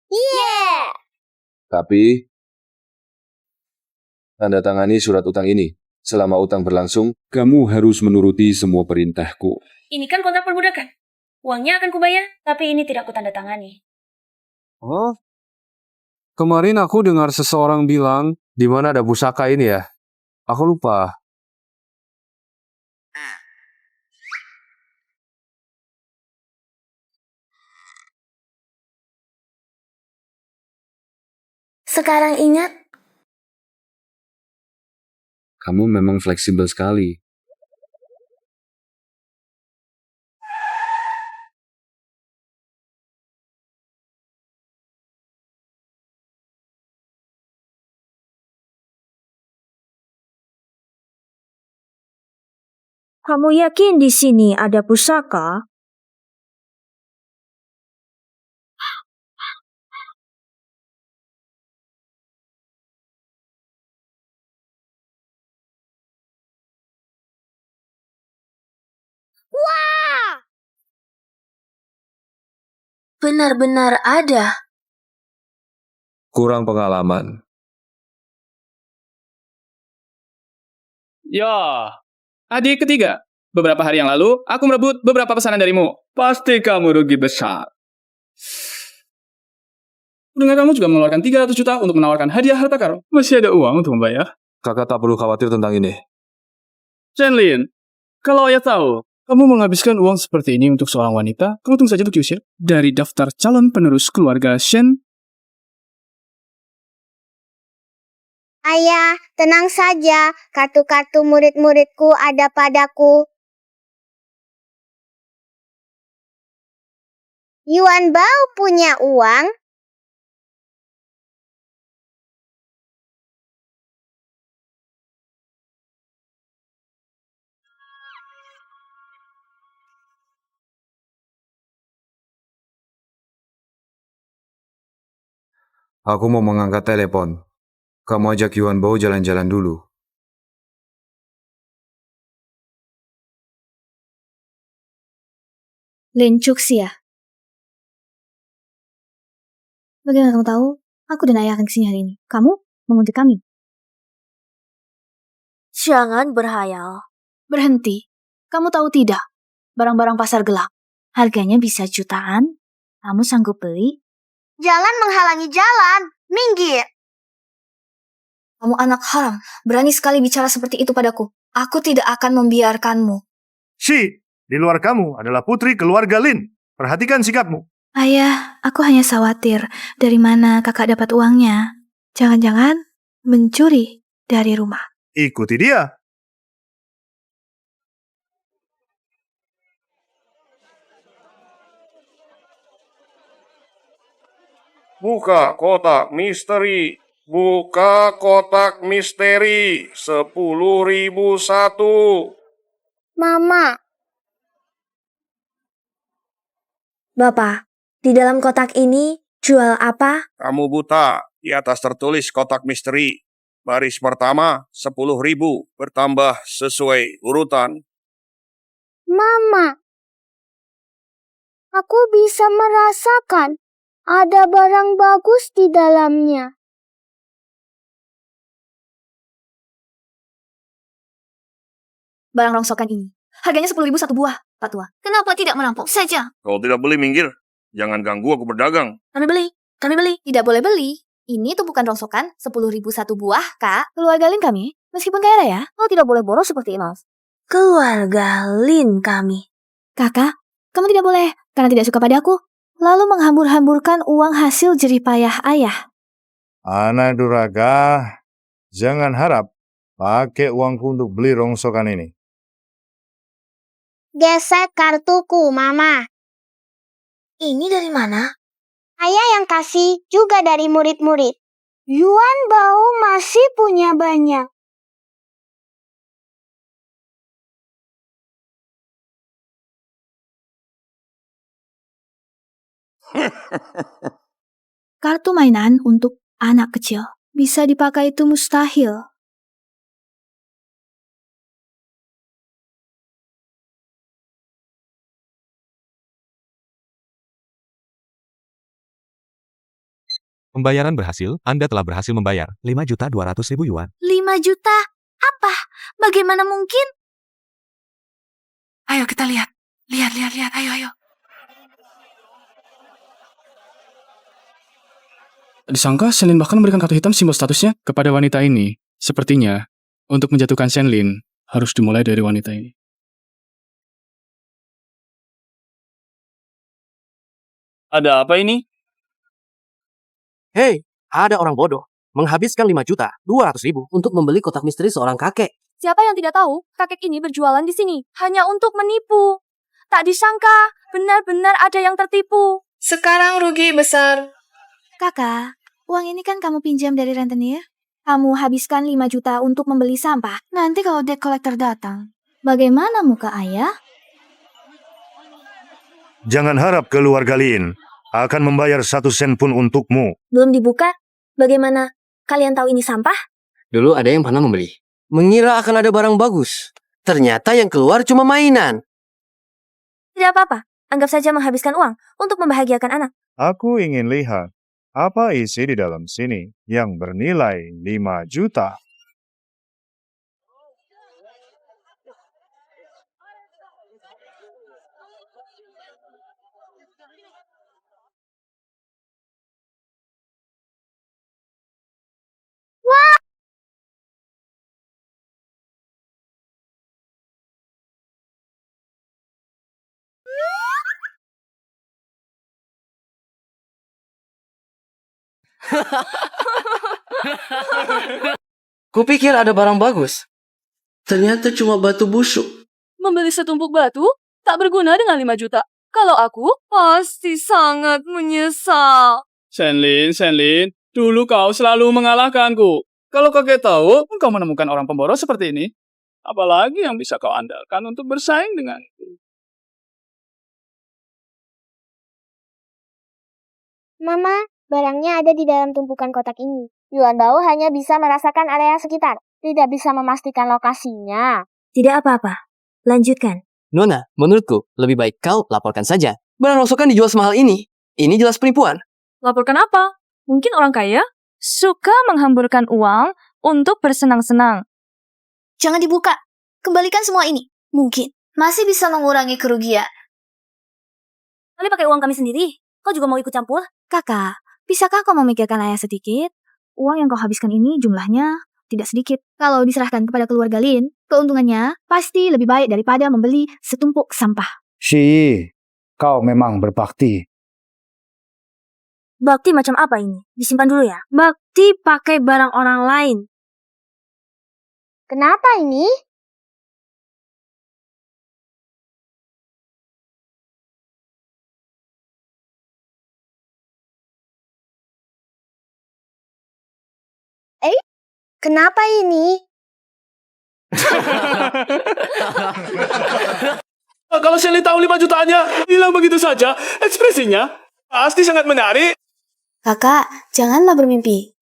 Yeah! Tapi, tanda tangani surat utang ini. Selama utang berlangsung, kamu harus menuruti semua perintahku. Ini kan kontrak perbudakan. Uangnya akan kubayar, tapi ini tidak kutandatangani. Oh? Kemarin aku dengar seseorang bilang, di mana ada pusaka ini ya? Aku lupa. Sekarang ingat, Kamu memang fleksibel sekali. Kamu yakin di sini ada pusaka? Wah! benar-benar ada. Kurang pengalaman. Ya, adik ketiga. Beberapa hari yang lalu, aku merebut beberapa pesanan darimu. Pasti kamu rugi besar. Dengar kamu juga mengeluarkan 300 juta untuk menawarkan hadiah harta karun. Masih ada uang untuk membayar. Kakak tak perlu khawatir tentang ini. Chen Lin, kalau ayah tahu, kamu menghabiskan uang seperti ini untuk seorang wanita, kamu tunggu saja untuk diusir dari daftar calon penerus keluarga Shen. Ayah, tenang saja. Kartu-kartu murid-muridku ada padaku. Yuan Bao punya uang. Aku mau mengangkat telepon. Kamu ajak Yuan Bao jalan-jalan dulu. Lin Chuxia. Bagaimana kamu tahu? Aku dan ayah akan kesini hari ini. Kamu menguntit kami. Jangan berhayal. Berhenti. Kamu tahu tidak? Barang-barang pasar gelap. Harganya bisa jutaan. Kamu sanggup beli? Jangan menghalangi jalan. Minggir. Kamu anak haram. Berani sekali bicara seperti itu padaku. Aku tidak akan membiarkanmu. Si, di luar kamu adalah putri keluarga Lin. Perhatikan sikapmu. Ayah, aku hanya khawatir dari mana kakak dapat uangnya. Jangan-jangan mencuri dari rumah. Ikuti dia. Buka kotak misteri. Buka kotak misteri. 10.001. Mama. Bapak, di dalam kotak ini jual apa? Kamu buta. Di atas tertulis kotak misteri. Baris pertama 10.000 bertambah sesuai urutan. Mama. Aku bisa merasakan ada barang bagus di dalamnya. Barang rongsokan ini. Harganya 10.000 satu buah, Pak Tua. Kenapa tidak merampok saja? Kalau tidak beli minggir. Jangan ganggu aku berdagang. Kami beli. Tidak boleh beli. Ini tuh bukan rongsokan 10.000 satu buah, Kak. Keluarga Lin kami, meskipun kaya raya, Oh, tidak boleh boros seperti Imas. Keluarga Lin kami. Kakak, kamu tidak boleh karena tidak suka padaku. Lalu menghambur-hamburkan uang hasil jeripayah ayah. Anak durhaka, jangan harap pakai uangku untuk beli rongsokan ini. Gesek kartuku, Mama. Ini dari mana? Ayah yang kasih juga dari murid-murid. Yuan Bao masih punya banyak. Kartu mainan untuk anak kecil. Bisa dipakai itu mustahil. Pembayaran berhasil, Anda telah berhasil membayar 5.200.000 yuan. 5 juta? Apa? Bagaimana mungkin? Ayo kita lihat. Lihat. Ayo. Disangka Shenlin bahkan memberikan kartu hitam simbol statusnya kepada wanita ini. Sepertinya, untuk menjatuhkan Shenlin, harus dimulai dari wanita ini. Ada apa ini? Hei, ada orang bodoh menghabiskan 5.200.000 untuk membeli kotak misteri seorang kakek. Siapa yang tidak tahu kakek ini berjualan di sini hanya untuk menipu. Tak disangka, benar-benar ada yang tertipu. Sekarang rugi besar. Kakak, uang ini kan kamu pinjam dari rentenir. Kamu habiskan 5 juta untuk membeli sampah. Nanti kalau debt collector datang, bagaimana muka ayah? Jangan harap keluarga Lin akan membayar 1 sen pun untukmu. Belum dibuka? Bagaimana? Kalian tahu ini sampah? Dulu ada yang pernah membeli. Mengira akan ada barang bagus. Ternyata yang keluar cuma mainan. Tidak apa-apa. Anggap saja menghabiskan uang untuk membahagiakan anak. Aku ingin lihat apa isi di dalam sini yang bernilai 5 juta. Kupikir ada barang bagus. Ternyata cuma batu busuk. Membeli setumpuk batu tak berguna dengan 5 juta. Kalau aku, pasti sangat menyesal. Shenlin, dulu kau selalu mengalahkanku. Kalau kakek tahu, kau menemukan orang pemboros seperti ini, apalagi yang bisa kau andalkan untuk bersaing denganku? Mama, barangnya ada di dalam tumpukan kotak ini. Yuan Bao hanya bisa merasakan area sekitar, tidak bisa memastikan lokasinya. Tidak apa-apa. Lanjutkan. Nona, menurutku lebih baik kau laporkan saja. Barang rongsokan dijual semahal ini. Ini jelas penipuan. Laporkan apa? Mungkin orang kaya suka menghamburkan uang untuk bersenang-senang. Jangan dibuka. Kembalikan semua ini. Mungkin masih bisa mengurangi kerugian. Kali pakai uang kami sendiri. Kau juga mau ikut campur? Kakak, bisakah kau memikirkan ayah sedikit? Uang yang kau habiskan ini jumlahnya tidak sedikit. Kalau diserahkan kepada keluarga Lin, keuntungannya pasti lebih baik daripada membeli setumpuk sampah. Shi, kau memang berbakti. Bakti macam apa ini? Disimpan dulu ya. Bakti pakai barang orang lain. Kenapa ini? Kenapa ini? Kalau Shelly tahu 5 jutanya, hilang begitu saja. Ekspresinya pasti sangat menarik. Kakak, janganlah bermimpi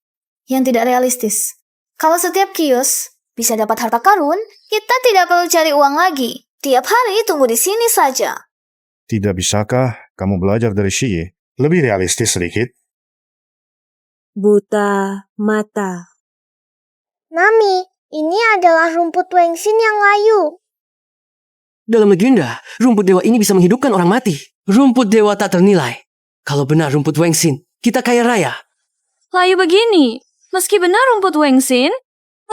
yang tidak realistis. Kalau setiap kios bisa dapat harta karun, kita tidak perlu cari uang lagi. Tiap hari tunggu di sini saja. Tidak bisakah kamu belajar dari Shi? Lebih realistis sedikit. Buta mata. Nami, ini adalah rumput Wengxin yang layu. Dalam legenda, rumput dewa ini bisa menghidupkan orang mati. Rumput dewa tak ternilai. Kalau benar rumput Wengxin, kita kaya raya. Layu begini, meski benar rumput Wengxin,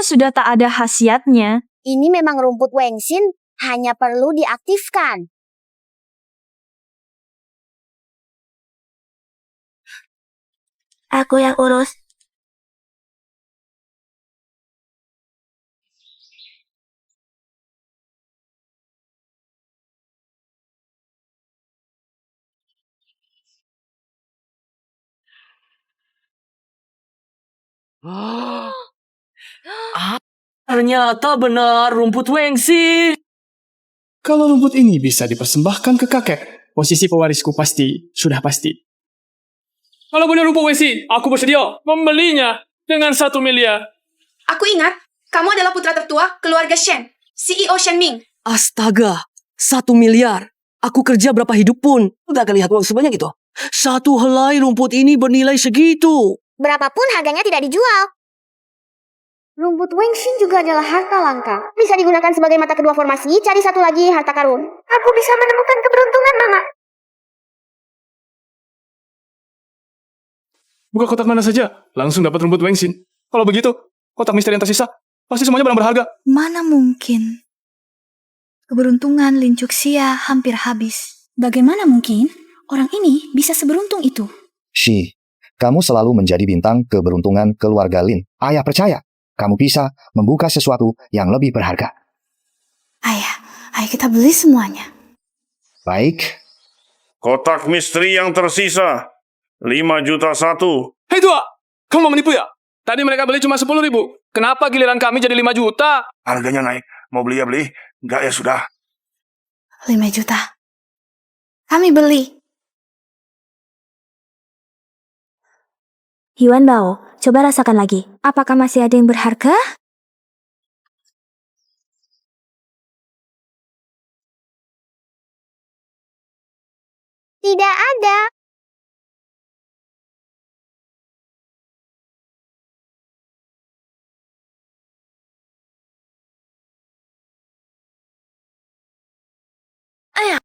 sudah tak ada khasiatnya. Ini memang rumput Wengxin, hanya perlu diaktifkan. Aku yang urus. Ternyata benar rumput Wengxin. Kalau rumput ini bisa dipersembahkan ke kakek, posisi pewarisku sudah pasti. Kalau benar rumput Wengxin, aku bersedia membelinya dengan 1 miliar. Aku ingat, kamu adalah putra tertua keluarga Shen, CEO Shen Ming. Astaga, 1 miliar. Aku kerja berapa hidup pun, udah akan lihat uang sebanyak itu. 1 helai rumput ini bernilai segitu. Berapapun harganya tidak dijual. Rumput Wengxin juga adalah harta langka. Bisa digunakan sebagai mata kedua formasi, cari satu lagi harta karun. Aku bisa menemukan keberuntungan, Mama. Buka kotak mana saja, langsung dapat rumput Wengxin. Kalau begitu, kotak misteri yang tersisa, pasti semuanya barang berharga. Mana mungkin? Keberuntungan Lin Chuxia hampir habis. Bagaimana mungkin orang ini bisa seberuntung itu? Shi, kamu selalu menjadi bintang keberuntungan keluarga Lin. Ayah percaya, kamu bisa membuka sesuatu yang lebih berharga. Ayah, ayo kita beli semuanya. Baik. Kotak misteri yang tersisa 5 juta satu. Hei tua, kamu mau menipu ya? Tadi mereka beli cuma 10.000. Kenapa giliran kami jadi 5 juta? Harganya naik. Mau beli ya beli. Enggak ya sudah. 5 juta. Kami beli. Yuan Bao, coba rasakan lagi. Apakah masih ada yang berharga? Tidak ada. Ayah,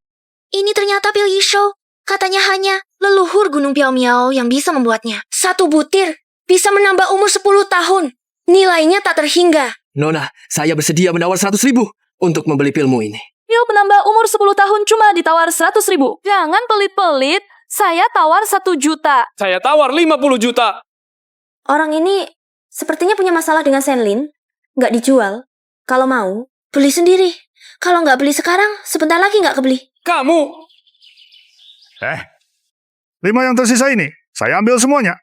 ini ternyata pil Yishou. Katanya hanya leluhur Gunung Piao Miao yang bisa membuatnya. 1 butir bisa menambah umur 10 tahun. Nilainya tak terhingga. Nona, saya bersedia menawar 100.000 untuk membeli pilmu ini. Pil penambah umur 10 tahun cuma ditawar 100.000. Jangan pelit-pelit. Saya tawar 1 juta. Saya tawar 50 juta. Orang ini sepertinya punya masalah dengan Senlin. Nggak dijual. Kalau mau, beli sendiri. Kalau nggak beli sekarang, sebentar lagi nggak kebeli. Kamu! 5 yang tersisa ini, saya ambil semuanya.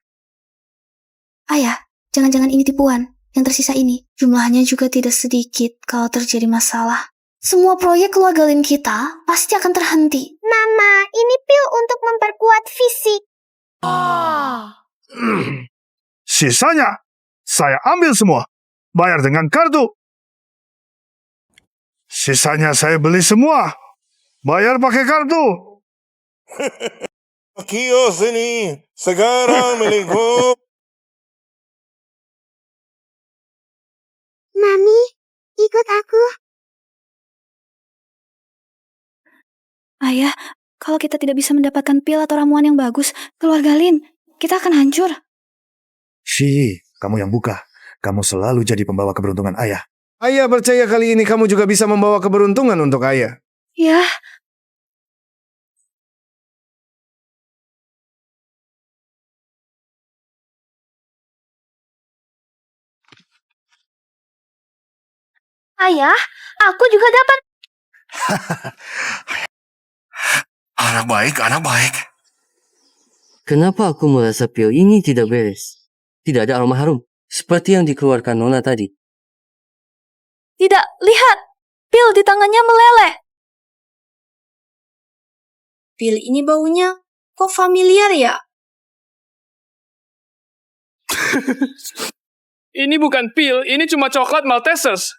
Ayah, jangan-jangan ini tipuan. Yang tersisa ini, jumlahnya juga tidak sedikit kalau terjadi masalah. Semua proyek keluarga Lin kita pasti akan terhenti. Mama, ini pil untuk memperkuat fisik. Sisanya, saya ambil semua. Bayar dengan kartu. Sisanya saya beli semua. Bayar pakai kartu. Kios ini sekarang milikku. Mami, ikut aku. Ayah, kalau kita tidak bisa mendapatkan pil atau ramuan yang bagus, keluarga Lin, kita akan hancur. Shi, kamu yang buka. Kamu selalu jadi pembawa keberuntungan ayah. Ayah percaya kali ini kamu juga bisa membawa keberuntungan untuk ayah. Ya. Ayah, aku juga dapat. Anak baik, anak baik. Kenapa aku merasa pil ini tidak beres? Tidak ada aroma harum, seperti yang dikeluarkan Nona tadi. Tidak, lihat. Pil di tangannya meleleh. Pil ini baunya kok familiar ya? Ini bukan pil, ini cuma coklat Maltesers.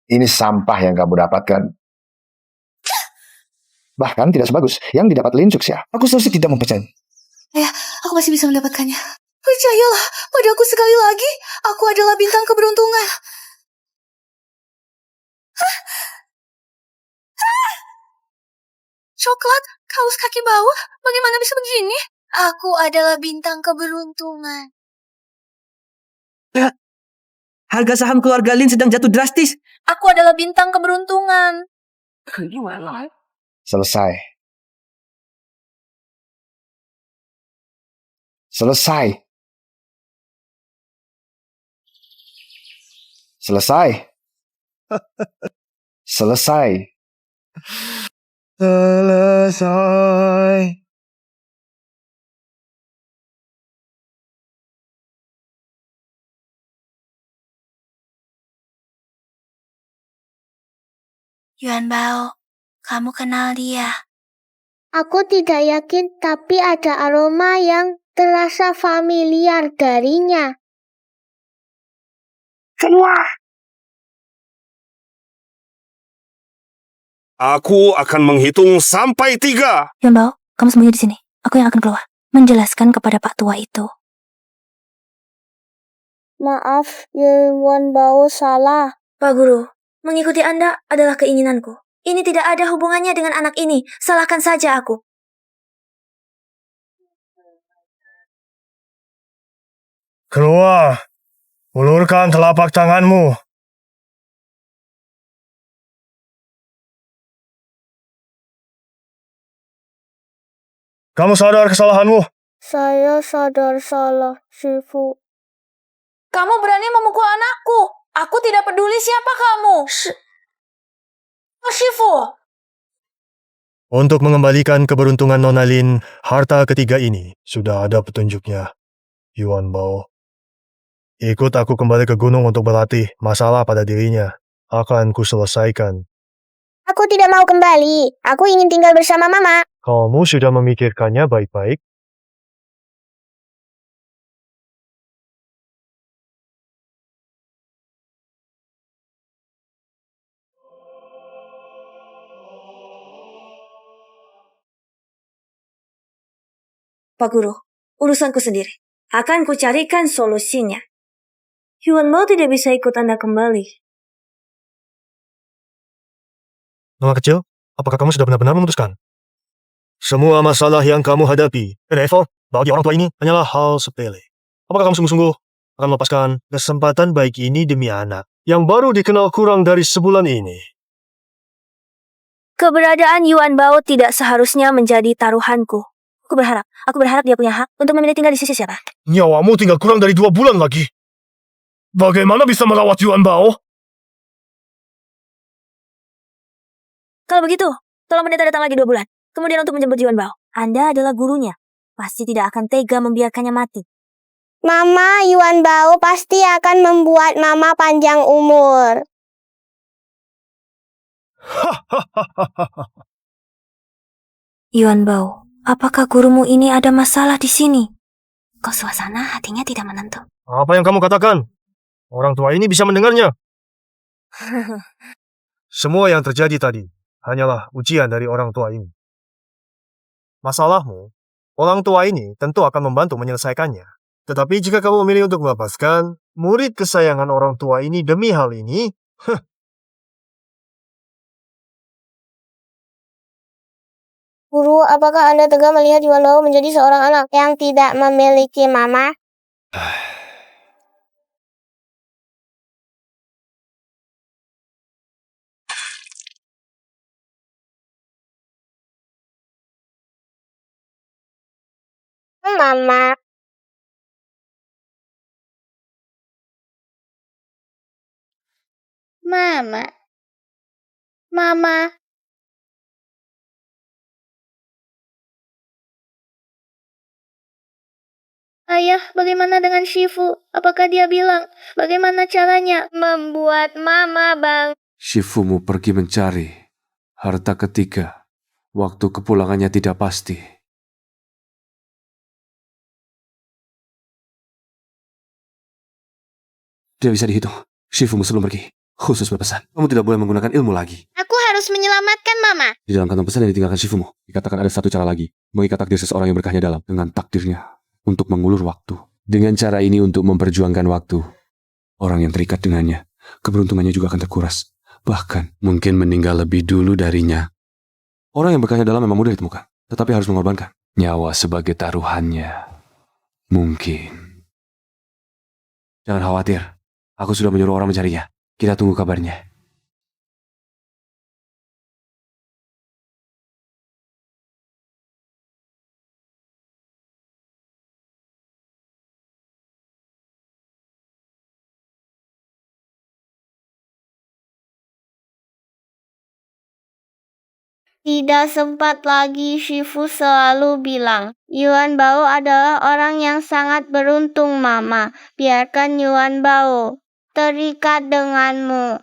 Ini sampah yang kamu dapatkan. Bahkan tidak sebagus yang didapat Lin Chuxia. Aku seharusnya tidak mempercayai. Ayah, aku masih bisa mendapatkannya. Percayalah padaku sekali lagi. Aku adalah bintang keberuntungan. Coklat, kaos kaki bawah, bagaimana bisa begini? Aku adalah bintang keberuntungan. Lihat, harga saham keluarga Lin sedang jatuh drastis. Aku adalah bintang keberuntungan. Selesai. Selesai. Selesai. Selesai. Selesai. Yuan Bao, kamu kenal dia? Aku tidak yakin, tapi ada aroma yang terasa familiar darinya. Keluar! Aku akan menghitung sampai 3. Yuan Bao, kamu sembunyi di sini. Aku yang akan keluar. Menjelaskan kepada Pak Tua itu. Maaf, Yuan Bao salah. Pak Guru, mengikuti Anda adalah keinginanku. Ini tidak ada hubungannya dengan anak ini. Salahkan saja aku. Keluar. Ulurkan telapak tanganmu. Kamu sadar kesalahanmu? Saya sadar salah, Shifu. Kamu berani memukul anakku. Aku tidak peduli siapa kamu. Oh, Shifu. Untuk mengembalikan keberuntungan Nona Lin, harta ketiga ini sudah ada petunjuknya. Yuan Bao. Ikut aku kembali ke gunung untuk berlatih. Masalah pada dirinya akan kuselesaikan. Aku tidak mau kembali. Aku ingin tinggal bersama Mama. Kamu sudah memikirkannya baik-baik? Pak Guru, urusanku sendiri. Akan kucarikan solusinya. Yuan Bao tidak bisa ikut Anda kembali. Nona kecil, apakah kamu sudah benar-benar memutuskan? Semua masalah yang kamu hadapi, Revo, bagi orang tua ini hanyalah hal sepele. Apakah kamu sungguh-sungguh akan melepaskan kesempatan baik ini demi anak yang baru dikenal kurang dari sebulan ini? Keberadaan Yuan Bao tidak seharusnya menjadi taruhanku. Aku berharap dia punya hak untuk memilih tinggal di sisi siapa. Nyawamu tinggal kurang dari 2 bulan lagi. Bagaimana bisa merawat Yuan Bao? Kalau begitu, tolong pendeta datang lagi 2 bulan. Kemudian untuk menjemput Yuan Bao. Anda adalah gurunya. Pasti tidak akan tega membiarkannya mati. Mama, Yuan Bao pasti akan membuat Mama panjang umur. Yuan Bao, apakah gurumu ini ada masalah di sini? Kok suasana hatinya tidak menentu? Apa yang kamu katakan? Orang tua ini bisa mendengarnya. Semua yang terjadi tadi hanyalah ujian dari orang tua ini. Masalahmu, orang tua ini tentu akan membantu menyelesaikannya. Tetapi jika kamu memilih untuk melepaskan murid kesayangan orang tua ini demi hal ini, Guru, apakah Anda tega melihat Yuan Bao menjadi seorang anak yang tidak memiliki Mama? Mama. Mama. Mama. Ayah, bagaimana dengan Shifu? Apakah dia bilang bagaimana caranya membuat Mama bang? Shifumu pergi mencari harta ketiga. Waktu kepulangannya tidak pasti. Tidak bisa dihitung. Shifumu sebelum pergi khusus berpesan, kamu tidak boleh menggunakan ilmu lagi. Aku harus menyelamatkan Mama. Di dalam kantong pesan yang ditinggalkan Shifumu, dikatakan ada satu cara lagi, mengikat takdir seseorang yang berkahnya dalam dengan takdirnya untuk mengulur waktu. Dengan cara ini untuk memperjuangkan waktu, orang yang terikat dengannya, keberuntungannya juga akan terkuras. Bahkan mungkin meninggal lebih dulu darinya. Orang yang berkahnya dalam memang mudah ditemukan, tetapi harus mengorbankan nyawa sebagai taruhannya. Mungkin. Jangan khawatir, aku sudah menyuruh orang mencarinya. Kita tunggu kabarnya. Tidak sempat lagi, Shifu selalu bilang, Yuan Bao adalah orang yang sangat beruntung, Mama. Biarkan Yuan Bao terikat denganmu.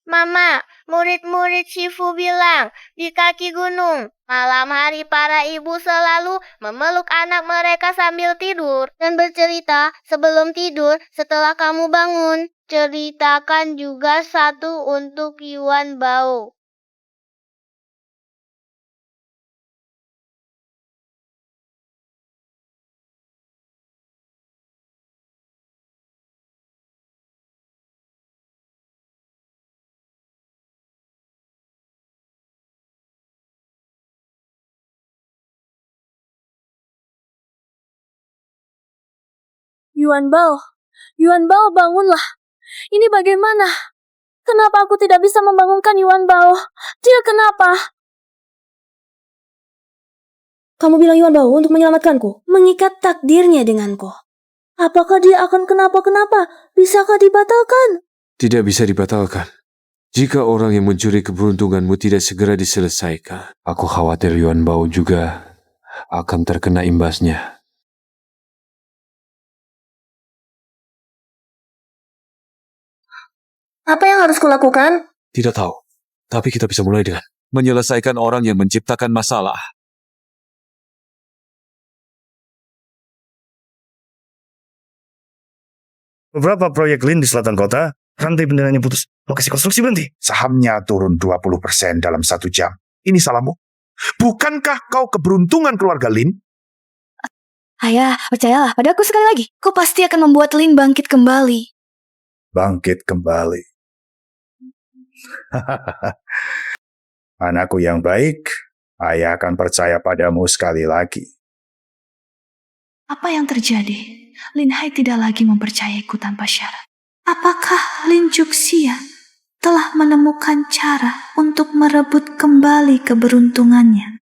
Mama, murid-murid Shifu bilang di kaki gunung, malam hari para ibu selalu memeluk anak mereka sambil tidur dan bercerita sebelum tidur setelah kamu bangun. Ceritakan juga satu untuk Yuan Bao. Yuan Bao, bangunlah. Ini bagaimana? Kenapa aku tidak bisa membangunkan Yuan Bao? Dia kenapa? Kamu bilang Yuan Bao untuk menyelamatkanku, mengikat takdirnya denganku. Apakah dia akan kenapa-kenapa? Bisakah dibatalkan? Tidak bisa dibatalkan. Jika orang yang mencuri keberuntunganmu tidak segera diselesaikan, aku khawatir Yuan Bao juga akan terkena imbasnya. Apa yang harus kulakukan? Tidak tahu, tapi kita bisa mulai dengan menyelesaikan orang yang menciptakan masalah. Beberapa proyek Lin di selatan kota, rantai benderanya putus. Lokasi konstruksi berhenti. Sahamnya turun 20% dalam 1 jam. Ini salahmu. Bukankah kau keberuntungan keluarga Lin? Ayah, percayalah padaku sekali lagi. Kau pasti akan membuat Lin bangkit kembali. Bangkit kembali. Anakku yang baik, ayah akan percaya padamu sekali lagi. Apa yang terjadi? Lin Hai tidak lagi mempercayaiku tanpa syarat. Apakah Lin Juxia telah menemukan cara untuk merebut kembali keberuntungannya?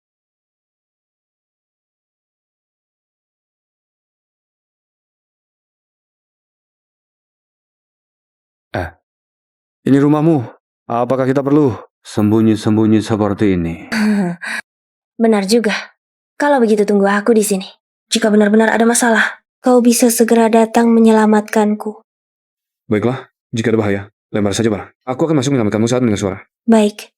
Ini rumahmu. Apakah kita perlu sembunyi-sembunyi seperti ini? Benar juga. Kalau begitu tunggu aku di sini. Jika benar-benar ada masalah, kau bisa segera datang menyelamatkanku. Baiklah, jika ada bahaya, lempar saja barang. Aku akan masuk menyelamatkanmu saat mendengar suara. Baik.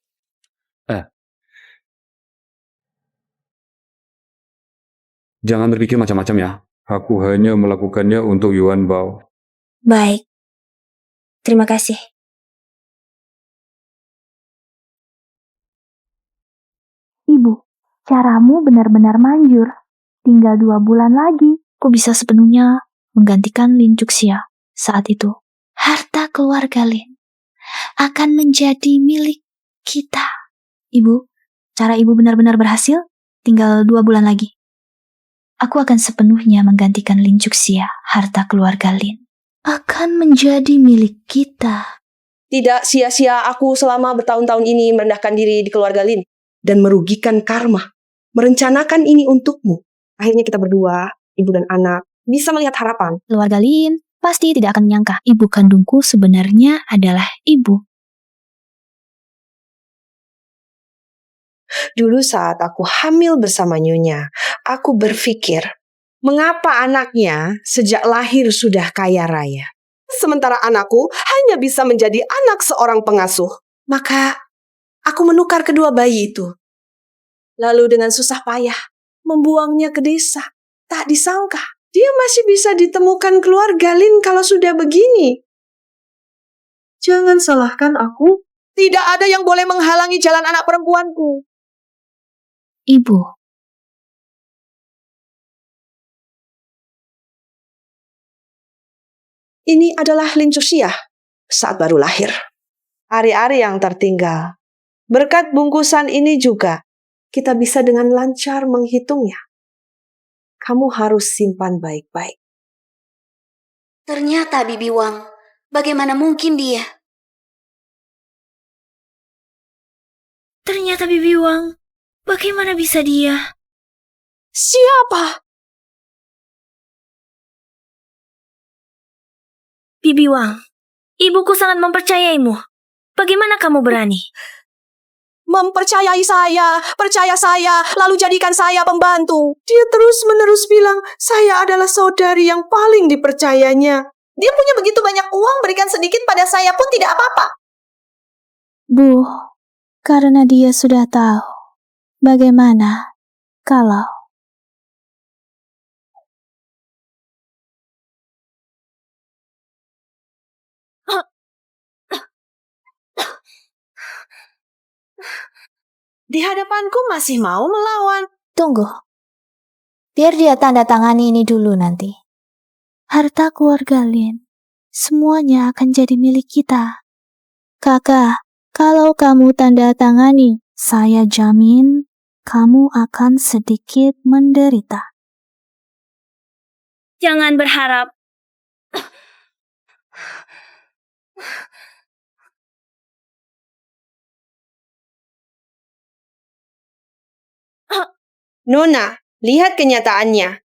Jangan berpikir macam-macam ya. Aku hanya melakukannya untuk Yuan Bao. Baik. Terima kasih. Ibu, caramu benar-benar manjur. Tinggal 2 bulan lagi, ku bisa sepenuhnya menggantikan Lin Juxia. Saat itu, harta keluarga Lin akan menjadi milik kita. Ibu, cara ibu benar-benar berhasil. Tinggal 2 bulan lagi. Aku akan sepenuhnya menggantikan Lin Juxia. Harta keluarga Lin akan menjadi milik kita. Tidak sia-sia aku selama bertahun-tahun ini merendahkan diri di keluarga Lin dan merugikan karma. Merencanakan ini untukmu. Akhirnya kita berdua, ibu dan anak, bisa melihat harapan. Keluarga Lin pasti tidak akan menyangka ibu kandungku sebenarnya adalah ibu. Dulu saat aku hamil bersama Nyonya, aku berpikir, mengapa anaknya sejak lahir sudah kaya raya? Sementara anakku hanya bisa menjadi anak seorang pengasuh. Maka aku menukar kedua bayi itu. Lalu dengan susah payah, membuangnya ke desa. Tak disangka, dia masih bisa ditemukan keluarga Lin kalau sudah begini. Jangan salahkan aku. Tidak ada yang boleh menghalangi jalan anak perempuanku. Ibu. Ini adalah Lin Juxia saat baru lahir. Hari-hari yang tertinggal. Berkat bungkusan ini juga, kita bisa dengan lancar menghitungnya. Kamu harus simpan baik-baik. Ternyata Bibi Wang, bagaimana mungkin dia? Ternyata Bibi Wang, bagaimana bisa dia? Siapa? Bibi Wang, ibuku sangat mempercayaimu. Bagaimana kamu berani? Mempercayai saya, percaya saya, lalu jadikan saya pembantu. Dia terus-menerus bilang, saya adalah saudari yang paling dipercayanya. Dia punya begitu banyak uang, berikan sedikit pada saya pun tidak apa-apa. Bu, karena dia sudah tahu. Bagaimana kalau Di hadapanku masih mau melawan. tunggu, biar dia tanda tangani ini dulu nanti. Harta keluarga Lin, semuanya akan jadi milik kita. Kakak, kalau kamu tanda tangani, saya jamin kamu akan sedikit menderita. Jangan berharap. Nona, lihat kenyataannya.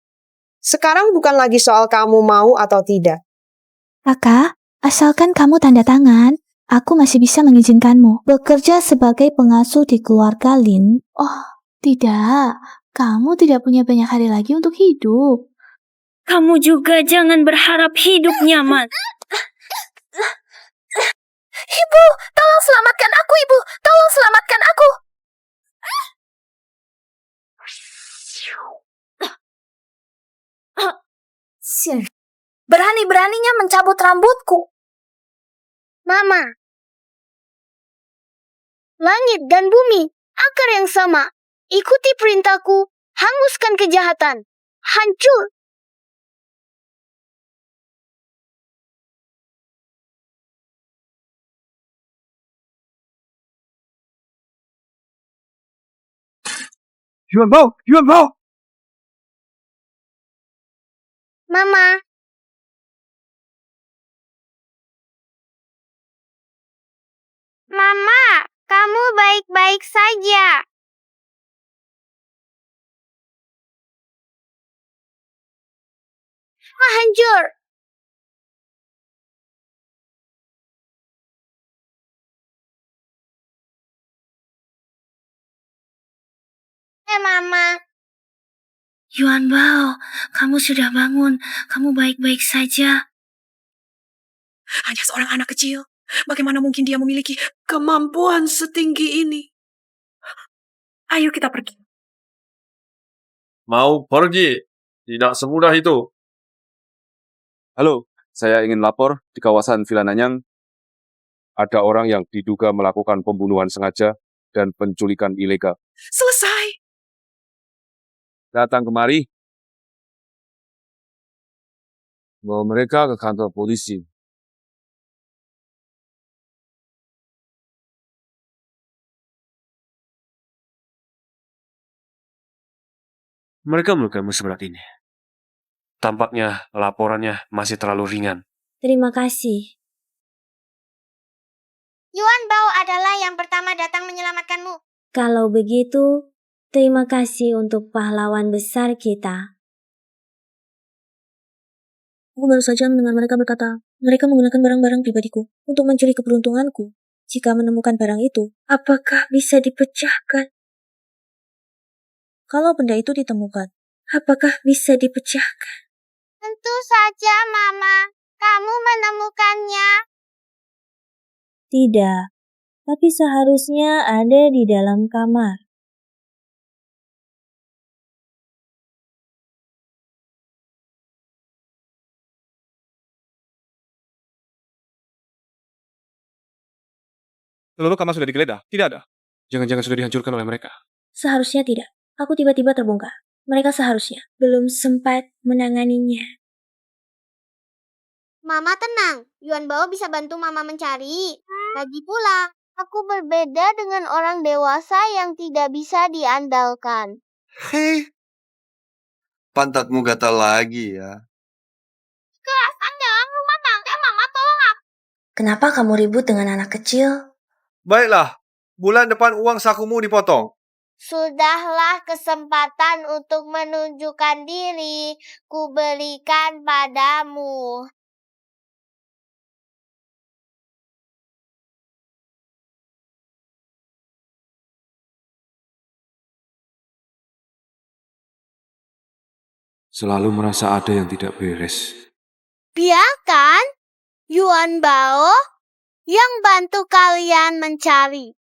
Sekarang bukan lagi soal kamu mau atau tidak. Kakak, asalkan kamu tanda tangan, aku masih bisa mengizinkanmu bekerja sebagai pengasuh di keluarga Lin. Oh, tidak. Kamu tidak punya banyak hari lagi untuk hidup. Kamu juga jangan berharap hidup nyaman. Ibu, tolong selamatkan aku, Ibu. Tolong selamatkan aku. Berani-beraninya mencabut rambutku. Mama. Langit dan bumi, akar yang sama. Ikuti perintahku, hanguskan kejahatan. Hancur. Yuan Bao! Yuan Bao! Mama. Mama, kamu baik-baik saja. Hancur. Mama. Yuan Bao, kamu sudah bangun. Kamu baik-baik saja. Hanya seorang anak kecil. Bagaimana mungkin dia memiliki kemampuan setinggi ini? Ayo kita pergi. Mau pergi? Tidak semudah itu. Halo, saya ingin lapor di kawasan Villa Nanyang ada orang yang diduga melakukan pembunuhan sengaja dan penculikan ilegal. Selesai. Datang kemari. Bawa mereka ke kantor polisi. Mereka melukamu seberat ini. Tampaknya laporannya masih terlalu ringan. Terima kasih. Yuan Bao adalah yang pertama datang menyelamatkanmu. Kalau begitu, terima kasih untuk pahlawan besar kita. Aku baru saja mendengar mereka berkata, mereka menggunakan barang-barang pribadiku untuk mencuri keberuntunganku. Jika menemukan barang itu, apakah bisa dipecahkan? Kalau benda itu ditemukan, apakah bisa dipecahkan? Tentu saja, Mama. Kamu menemukannya. Tidak, tapi seharusnya ada di dalam kamar. Seluruh kamar sudah digeledah? Tidak ada. Jangan-jangan sudah dihancurkan oleh mereka. Seharusnya tidak. Aku tiba-tiba terbongkar. Mereka seharusnya belum sempat menanganinya. Mama tenang. Yuan Bao bisa bantu Mama mencari. Lagi pula, aku berbeda dengan orang dewasa yang tidak bisa diandalkan. Hei, pantatmu gatal lagi ya. Keras Anda, rumah tangga Mama tolong aku. Kenapa kamu ribut dengan anak kecil? Baiklah, bulan depan uang sakumu dipotong. Sudahlah kesempatan untuk menunjukkan diri, ku berikan padamu. Selalu merasa ada yang tidak beres. Biarkan Yuan Bao yang bantu kalian mencari.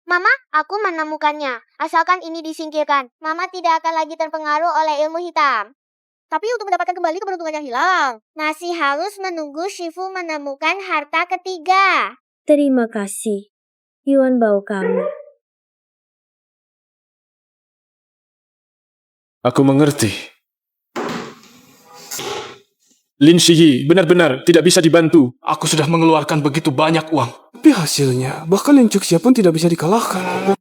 Mama, aku menemukannya. Asalkan ini disingkirkan, Mama tidak akan lagi terpengaruh oleh ilmu hitam. Tapi untuk mendapatkan kembali keberuntungan yang hilang, masih harus menunggu Shifu menemukan harta ketiga. Terima kasih, Yuan Bao kami. Aku mengerti. Lin Shiyi benar-benar tidak bisa dibantu. Aku sudah mengeluarkan begitu banyak uang. Tapi hasilnya, bahkan Lin Juxia pun tidak bisa dikalahkan.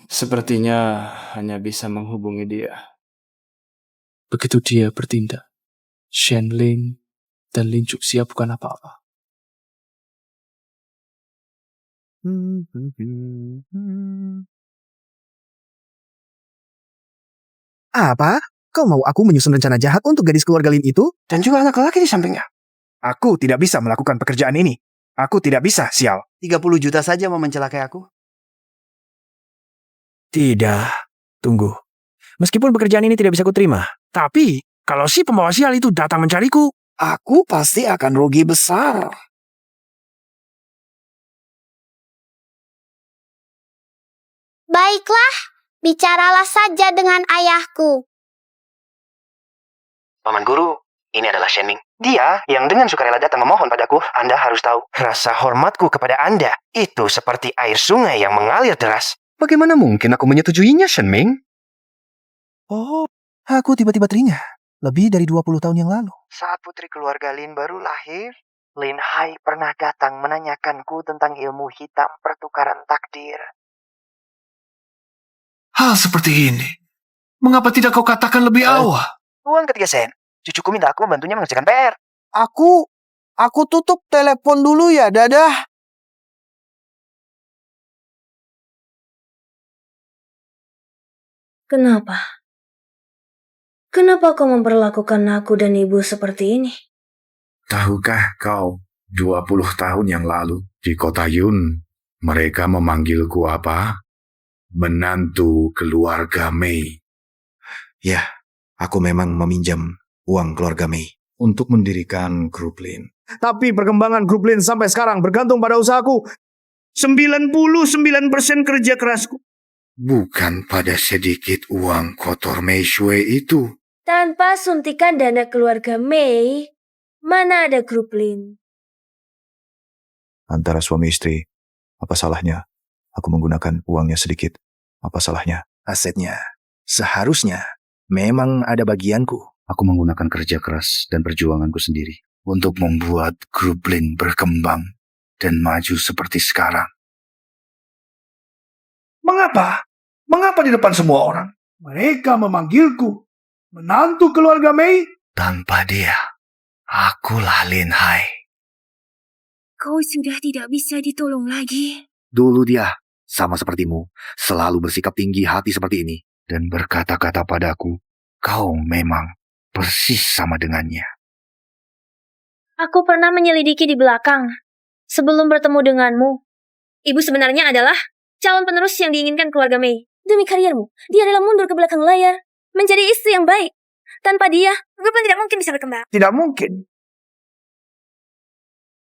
Sepertinya hanya bisa menghubungi dia. Begitu dia bertindak, Shen Ling dan Lin Juxia bukan apa-apa. Apa? Kau mau aku menyusun rencana jahat untuk gadis keluarga Lin itu? Dan juga anak lelaki di sampingnya. Aku tidak bisa melakukan pekerjaan ini. Aku tidak bisa, sial. 30 juta saja mau mencelakai aku? Tidak. Tunggu. Meskipun pekerjaan ini tidak bisa kuterima, tapi kalau si pembawa sial itu datang mencariku, aku pasti akan rugi besar. Baiklah, bicaralah saja dengan ayahku. Paman Guru, ini adalah Shen Ming. Dia yang dengan sukarela datang memohon padaku. Anda harus tahu, rasa hormatku kepada Anda itu seperti air sungai yang mengalir deras. Bagaimana mungkin aku menyetujuinya, Shen Ming? Oh, aku tiba-tiba teringat. Lebih dari 20 tahun yang lalu. Saat putri keluarga Lin baru lahir, Lin Hai pernah datang menanyakanku tentang ilmu hitam pertukaran takdir. Hal seperti ini, mengapa tidak kau katakan lebih awal? Tuan ketiga Sen, cucuku minta aku membantunya mengerjakan PR. Aku tutup telepon dulu ya, dadah. Kenapa? Kenapa kau memperlakukan aku dan ibu seperti ini? Tahukah kau, 20 tahun yang lalu di kota Yun, mereka memanggilku apa? Menantu keluarga Mei. Ya, aku memang meminjam uang keluarga Mei untuk mendirikan grup Lin. Tapi perkembangan grup Lin sampai sekarang bergantung pada usahaku. 99% kerja kerasku. Bukan pada sedikit uang kotor Mei Shui itu. Tanpa suntikan dana keluarga Mei, mana ada grup Lin? Antara suami istri, apa salahnya aku menggunakan uangnya sedikit? Apa salahnya? Asetnya, seharusnya memang ada bagianku. Aku menggunakan kerja keras dan perjuanganku sendiri untuk membuat grup Lin berkembang dan maju seperti sekarang. Mengapa? Mengapa di depan semua orang? Mereka memanggilku menantu keluarga Mei. Tanpa dia, akulah Lin Hai. Kau sudah tidak bisa ditolong lagi. Dulu dia, sama sepertimu, selalu bersikap tinggi hati seperti ini. Dan berkata-kata padaku, kau memang persis sama dengannya. Aku pernah menyelidiki di belakang. Sebelum bertemu denganmu, ibu sebenarnya adalah calon penerus yang diinginkan keluarga Mei. Demi kariermu, dia rela mundur ke belakang layar, menjadi istri yang baik. Tanpa dia, grup Lin tidak mungkin bisa berkembang. Tidak mungkin.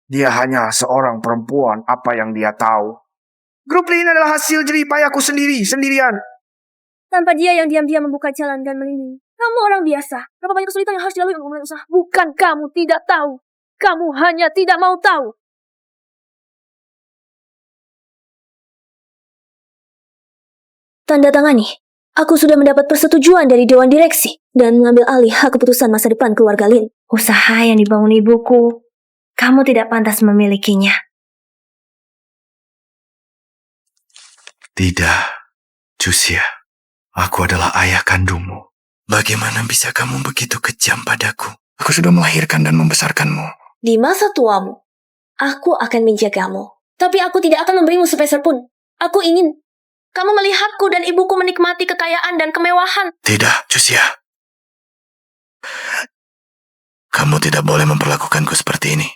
Dia hanya seorang perempuan, apa yang dia tahu. Grup Lin adalah hasil jerih payahku sendirian. Tanpa dia yang diam-diam membuka jalan dan melindungi. Kamu orang biasa. Berapa banyak kesulitan yang harus dilalui untuk memulai usaha. Bukan kamu tidak tahu. Kamu hanya tidak mau tahu. Tanda tangani. Aku sudah mendapat persetujuan dari Dewan Direksi dan mengambil alih hak keputusan masa depan keluarga Lin. Usaha yang dibangun ibuku, kamu tidak pantas memilikinya. Tidak, Juxia. Aku adalah ayah kandungmu. Bagaimana bisa kamu begitu kejam padaku? Aku sudah melahirkan dan membesarkanmu. Di masa tuamu, aku akan menjagamu. Tapi aku tidak akan memberimu sepeser pun. Aku ingin kamu melihatku dan ibuku menikmati kekayaan dan kemewahan. Tidak, Juxia. Kamu tidak boleh memperlakukanku seperti ini.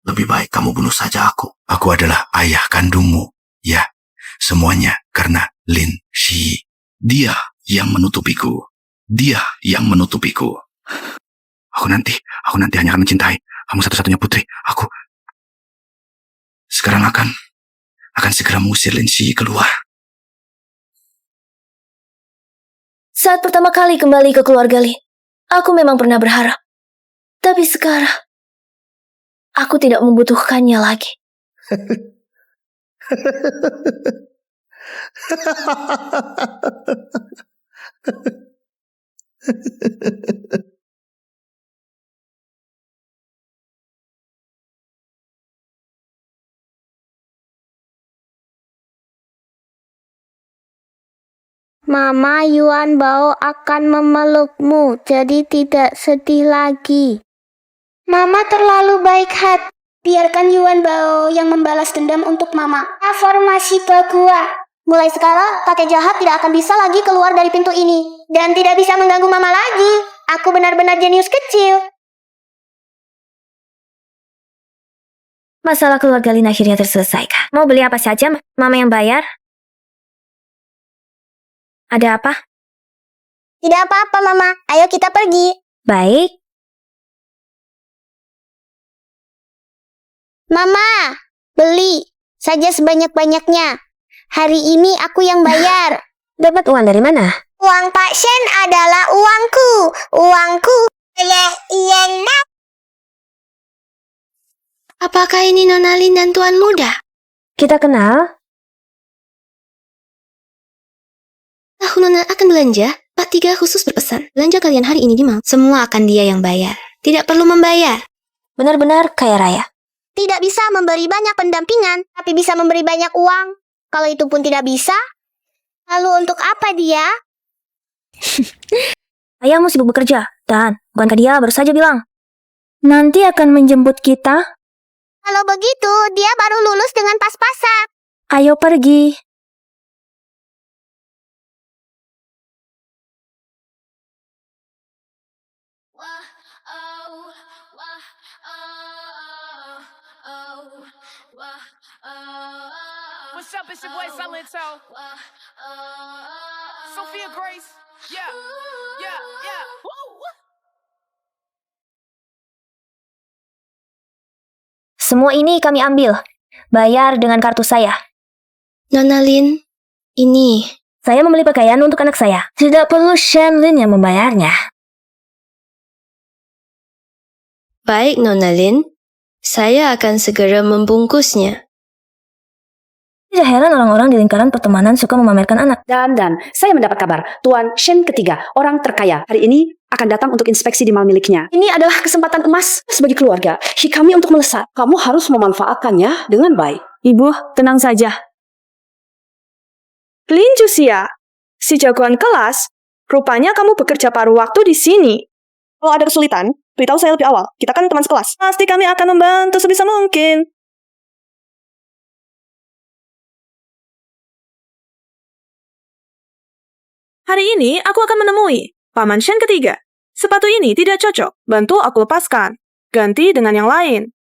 Lebih baik kamu bunuh saja aku. Aku adalah ayah kandungmu. Ya, semuanya karena Lin Shi. Dia yang menutupiku. Dia yang menutupiku. Aku nanti hanya akan mencintai kamu satu-satunya putri. Aku sekarang akan segera mengusir Lin Shi keluar. Saat pertama kali kembali ke keluarga Lin, aku memang pernah berharap. Tapi sekarang, aku tidak membutuhkannya lagi. Mama, Yuan Bao akan memelukmu, jadi tidak sedih lagi. Mama terlalu baik hati. Biarkan Yuan Bao yang membalas dendam untuk Mama. Formasi Bagua. Mulai sekarang, kakek jahat tidak akan bisa lagi keluar dari pintu ini. Dan tidak bisa mengganggu Mama lagi. Aku benar-benar jenius kecil. Masalah keluarga Lin akhirnya terselesaikan. Mau beli apa saja, Mama yang bayar? Ada apa? Tidak apa-apa, Mama. Ayo kita pergi. Baik. Mama, beli saja sebanyak-banyaknya. Hari ini aku yang bayar. Dapat uang dari mana? Uang Pak Shen adalah uangku. Uangku. Apakah ini Nona Lin dan Tuan Muda? Kita kenal? Aku Nona akan belanja. Pak Tiga khusus berpesan. Belanja kalian hari ini di mall. Semua akan dia yang bayar. Tidak perlu membayar. Benar-benar kaya raya. Tidak bisa memberi banyak pendampingan, tapi bisa memberi banyak uang. Kalau itu pun tidak bisa, lalu untuk apa dia? Ayahmu sibuk bekerja, dan bukankah dia baru saja bilang nanti akan menjemput kita? Kalau begitu, dia baru lulus dengan pas-pasan. Ayo pergi. What's up, it's your boy Silento. Sophia Grace. Yeah. Woo. Semua ini kami ambil. Bayar dengan kartu saya. Nona Lin, ini. Saya membeli pakaian untuk anak saya. Tidak perlu Shen Lin yang membayarnya. Baik, Nona Lin. Saya akan segera membungkusnya. Tidak heran orang-orang di lingkaran pertemanan suka memamerkan anak. Dan saya mendapat kabar, Tuan Shen ketiga, orang terkaya, hari ini akan datang untuk inspeksi di mal miliknya. Ini adalah kesempatan emas sebagai keluarga. Kami untuk melesat. Kamu harus memanfaatkannya dengan baik. Ibu, tenang saja. Lin Juxia, si jagoan kelas, rupanya kamu bekerja paruh waktu di sini. Kalau ada kesulitan, beritahu saya lebih awal. Kita kan teman sekelas. Pasti kami akan membantu sebisa mungkin. Hari ini aku akan menemui Paman Shen ketiga. Sepatu ini tidak cocok. Bantu aku lepaskan. Ganti dengan yang lain.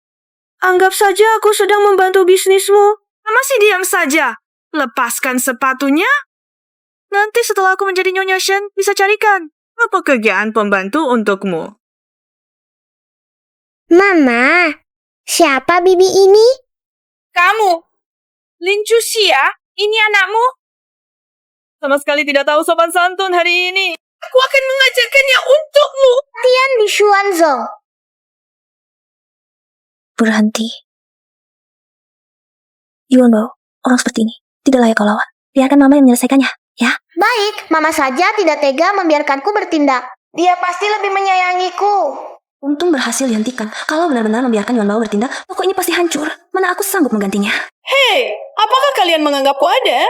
Anggap saja aku sedang membantu bisnismu. Masih diam saja. Lepaskan sepatunya. Nanti setelah aku menjadi Nyonya Shen, bisa carikan pekerjaan pembantu untukmu. Mama, siapa bibi ini? Kamu, Lin Juxia, ini anakmu? Sama sekali tidak tahu sopan santun hari ini. Aku akan mengajarkannya untukmu. Latihan di Xuanzhou. Berhenti. Yuan Bao, orang seperti ini tidak layak kau lawan. Biarkan Mama yang menyelesaikannya, ya? Baik, Mama saja tidak tega membiarkanku bertindak. Dia pasti lebih menyayangiku. Untung berhasil dihentikan. Kalau benar-benar membiarkan Yuan Bao bertindak, toko ini pasti hancur. Mana aku sanggup menggantinya. Hei, apakah kalian menganggapku ada?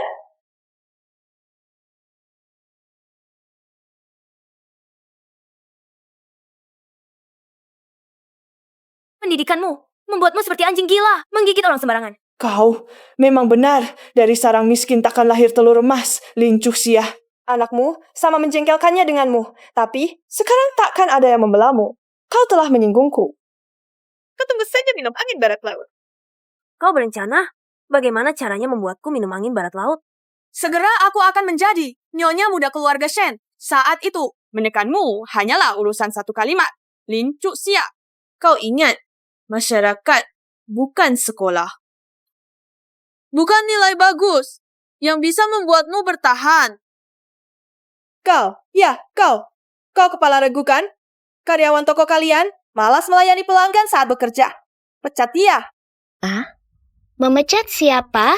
Pendidikanmu membuatmu seperti anjing gila, menggigit orang sembarangan. Kau memang benar. Dari sarang miskin takkan lahir telur emas, Lin Juxia. Anakmu sama menjengkelkannya denganmu. Tapi sekarang takkan ada yang membelamu. Kau telah menyinggungku. Kau tunggu saja minum angin barat laut. Kau berencana bagaimana caranya membuatku minum angin barat laut? Segera aku akan menjadi nyonya muda keluarga Shen. Saat itu, menekanmu hanyalah urusan satu kalimat. Lin Cuxia. Kau ingat, masyarakat bukan sekolah. Bukan nilai bagus yang bisa membuatmu bertahan. Kau kepala regu kan? Karyawan toko kalian malas melayani pelanggan saat bekerja. Pecat dia. Memecat siapa?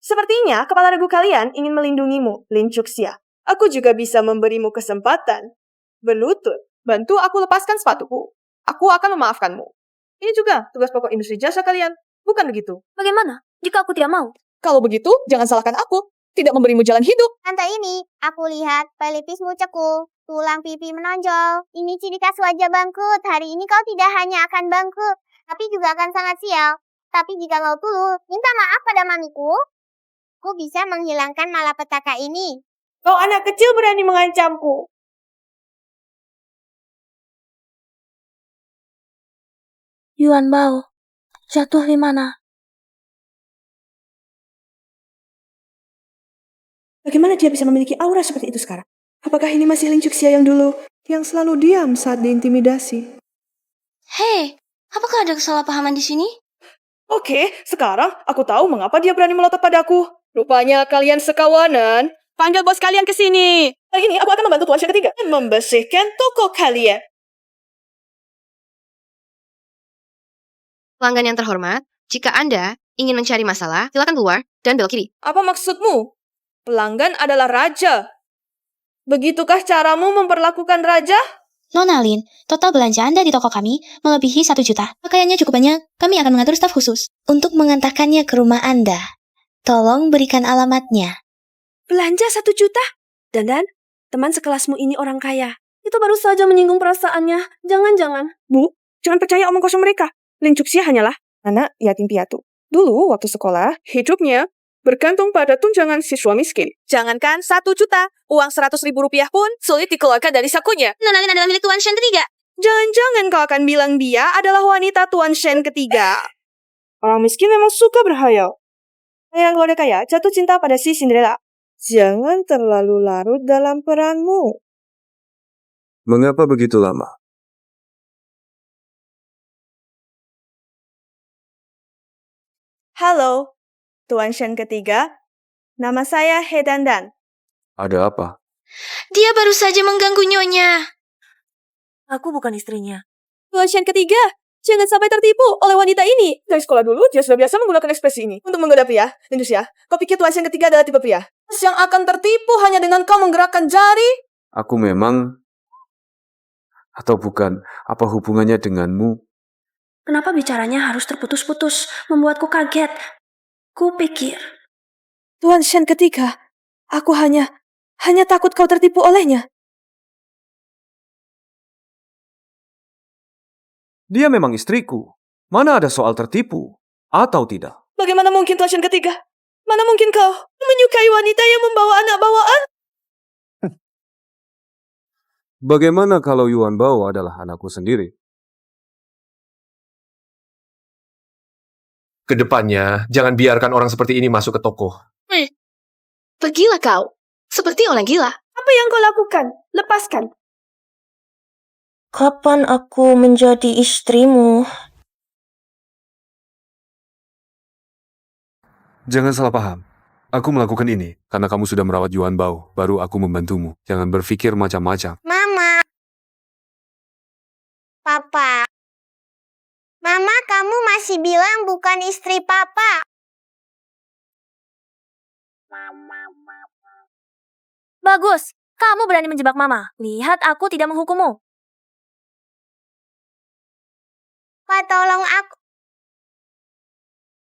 Sepertinya kepala regu kalian ingin melindungimu, Lin Cuxia. Aku juga bisa memberimu kesempatan. Berlutut, bantu aku lepaskan sepatuku. Aku akan memaafkanmu. Ini juga tugas pokok industri jasa kalian. Bukan begitu? Bagaimana jika aku tidak mau? Kalau begitu, jangan salahkan aku. Tidak memberimu jalan hidup. Tante ini, aku lihat pelipismu cekung, tulang pipi menonjol. Ini ciri khas wajah bangkrut. Hari ini kau tidak hanya akan bangkrut, tapi juga akan sangat sial. Tapi jika kau tulus, minta maaf pada mamiku, aku bisa menghilangkan malapetaka ini. Kau anak kecil berani mengancamku. Yuan Bao, jatuh di mana? Bagaimana dia bisa memiliki aura seperti itu sekarang? Apakah ini masih Lin Cuxia yang dulu, yang selalu diam saat diintimidasi? Hei, apakah ada kesalahpahaman di sini? Oke, sekarang aku tahu mengapa dia berani melotot padaku. Rupanya kalian sekawanan. Panggil bos kalian ke sini. Hari ini aku akan membantu Tuan Shen ketiga dan membersihkan toko kalian. Pelanggan yang terhormat, jika Anda ingin mencari masalah, silakan keluar dan belok kiri. Apa maksudmu? Pelanggan adalah raja. Begitukah caramu memperlakukan raja? Nona Lin, total belanja Anda di toko kami melebihi 1 juta. Pakaiannya cukup banyak, kami akan mengatur staf khusus untuk mengantarkannya ke rumah Anda. Tolong berikan alamatnya. Belanja 1 juta? Dan teman sekelasmu ini orang kaya. Itu baru saja menyinggung perasaannya. Jangan-jangan. Bu, jangan percaya omong kosong mereka. Lin Cuxia hanyalah anak yatim piatu. Dulu, waktu sekolah, hidupnya bergantung pada tunjangan siswa miskin. Jangankan 1 juta, uang 100.000 rupiah pun sulit dikeluarkan dari sakunya. Nona Lin adalah milik Tuan Shen ketiga. Jangan-jangan kau akan bilang dia adalah wanita Tuan Shen ketiga. Orang miskin memang suka berhayal. Yang keluarga kaya jatuh cinta pada si Cinderella. Jangan terlalu larut dalam peranmu. Mengapa begitu lama? Halo, Tuan Shen ketiga. Nama saya He Dandan. Ada apa? Dia baru saja mengganggu nyonya. Aku bukan istrinya. Tuan Shen ketiga, jangan sampai tertipu oleh wanita ini. Dari sekolah dulu, dia sudah biasa menggunakan ekspresi ini untuk menggoda pria. Lindus ya, kau pikir Tuan Shen ketiga adalah tipe pria yang akan tertipu hanya dengan kau menggerakkan jari? Aku memang... Atau bukan, apa hubungannya denganmu? Kenapa bicaranya harus terputus-putus, membuatku kaget. Ku pikir. Tuan Shen ketiga, aku hanya takut kau tertipu olehnya. Dia memang istriku. Mana ada soal tertipu atau tidak? Bagaimana mungkin Tuan Shen ketiga? Mana mungkin kau menyukai wanita yang membawa anak bawaan? Bagaimana kalau Yuan Bao adalah anakku sendiri? Kedepannya, jangan biarkan orang seperti ini masuk ke toko. Pergilah kau. Seperti orang gila. Apa yang kau lakukan? Lepaskan. Kapan aku menjadi istrimu? Jangan salah paham. Aku melakukan ini karena kamu sudah merawat Yuan Bao, baru aku membantumu. Jangan berpikir macam-macam. Mama. Papa. Mama, kamu masih bilang bukan istri Papa. Bagus, kamu berani menjebak Mama. Lihat, aku tidak menghukummu. Pak, tolong aku.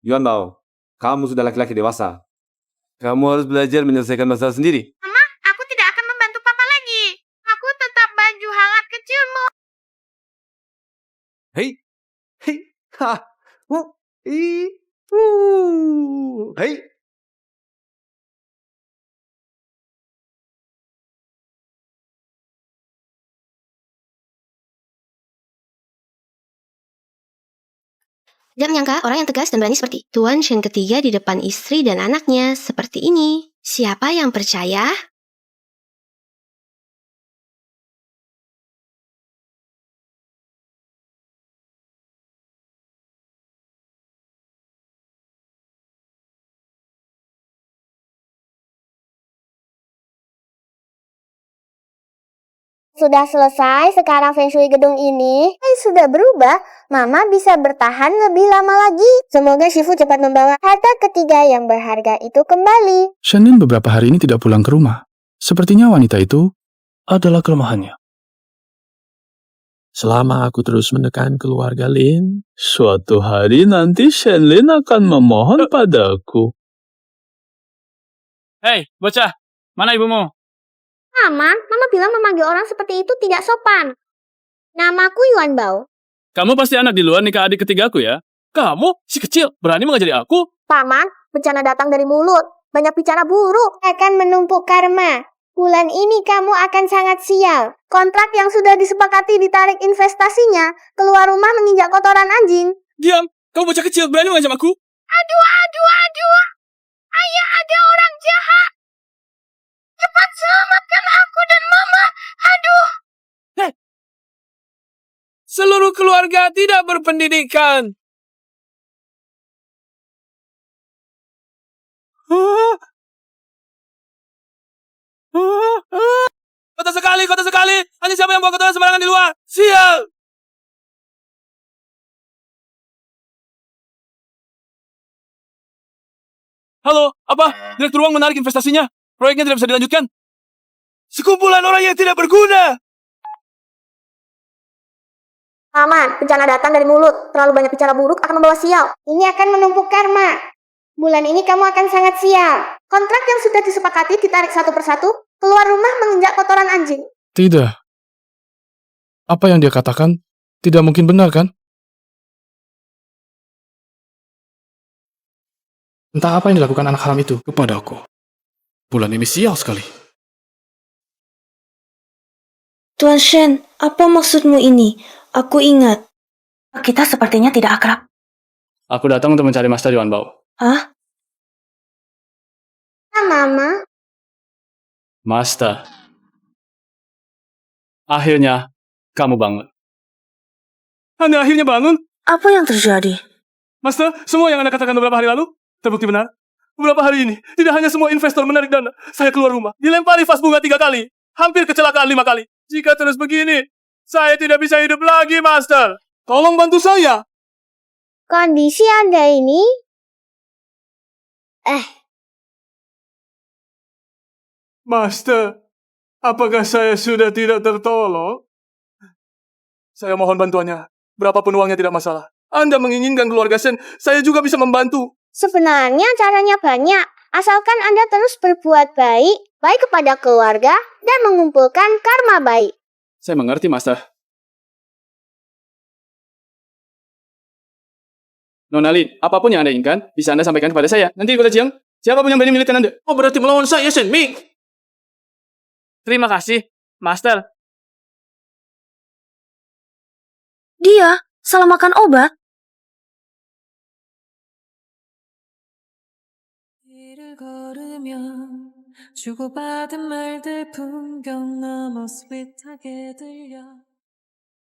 Yuan Bao, kamu sudah laki-laki dewasa. Kamu harus belajar menyelesaikan masalah sendiri. Mama, aku tidak akan membantu Papa lagi. Aku tetap baju hangat kecilmu. Hei, hei, ha, hei. Tidak menyangka orang yang tegas dan berani seperti Tuan Shen ketiga di depan istri dan anaknya seperti ini. Siapa yang percaya? Sudah selesai, sekarang feng shui gedung ini sudah berubah. Mama bisa bertahan lebih lama lagi. Semoga Shifu cepat membawa harta ketiga yang berharga itu kembali. Shenlin beberapa hari ini tidak pulang ke rumah. Sepertinya wanita itu adalah kelemahannya. Selama aku terus menekan keluarga Lin, suatu hari nanti Shenlin akan memohon padaku. Hei, bocah, mana ibumu? Aman, Mama bilang memanggil orang seperti itu tidak sopan. Namaku Yuan Bao. Kamu pasti anak di luar nikah adik ketigaku ya? Kamu, si kecil, berani mengajari aku? Paman, bencana datang dari mulut. Banyak bicara buruk akan menumpuk karma. Bulan ini kamu akan sangat sial. Kontrak yang sudah disepakati ditarik investasinya. Keluar rumah menginjak kotoran anjing. Diam, kamu bocah kecil, berani mengancam aku? Aduh. Ayah, ada orang jahat. Cepat selamatkan aku dan Mama. Aduh. Hei. Seluruh keluarga tidak berpendidikan. Kota sekali. Hanya siapa yang bawa kotoran sembarangan di luar? Sial. Halo, apa? Direktur uang menarik investasinya. Proyeknya tidak bisa dilanjutkan. Sekumpulan orang yang tidak berguna. Aman, bencana datang dari mulut. Terlalu banyak bicara buruk akan membawa sial. Ini akan menumpuk karma. Bulan ini kamu akan sangat sial. Kontrak yang sudah disepakati ditarik satu persatu. Keluar rumah menginjak kotoran anjing. Tidak. Apa yang dia katakan tidak mungkin benar, kan? Entah apa yang dilakukan anak haram itu kepadaku. Bulan ini sial sekali. Tuan Shen, apa maksudmu ini? Aku ingat. Kita sepertinya tidak akrab. Aku datang untuk mencari Master Yuan Bao. Hah? Mama. Master. Akhirnya, kamu bangun. Anda akhirnya bangun? Apa yang terjadi? Master, semua yang Anda katakan beberapa hari lalu terbukti benar. Beberapa hari ini, tidak hanya semua investor menarik dana. Saya keluar rumah, dilempari vas bunga 3 kali. Hampir kecelakaan 5 kali. Jika terus begini, saya tidak bisa hidup lagi, Master. Tolong bantu saya. Kondisi Anda ini... Master, apakah saya sudah tidak tertolong? Saya mohon bantuannya. Berapapun uangnya tidak masalah. Anda menginginkan keluarga Shen, saya juga bisa membantu. Sebenarnya caranya banyak. Asalkan Anda terus berbuat baik kepada keluarga, dan mengumpulkan karma baik. Saya mengerti, Master. Nona Lin, apapun yang Anda inginkan, bisa Anda sampaikan kepada saya. Nanti di kota Jiang, siapapun yang berani milihkan Anda. Oh, berarti melawan saya, Shen Ming. Terima kasih, Master. Dia salah makan obat.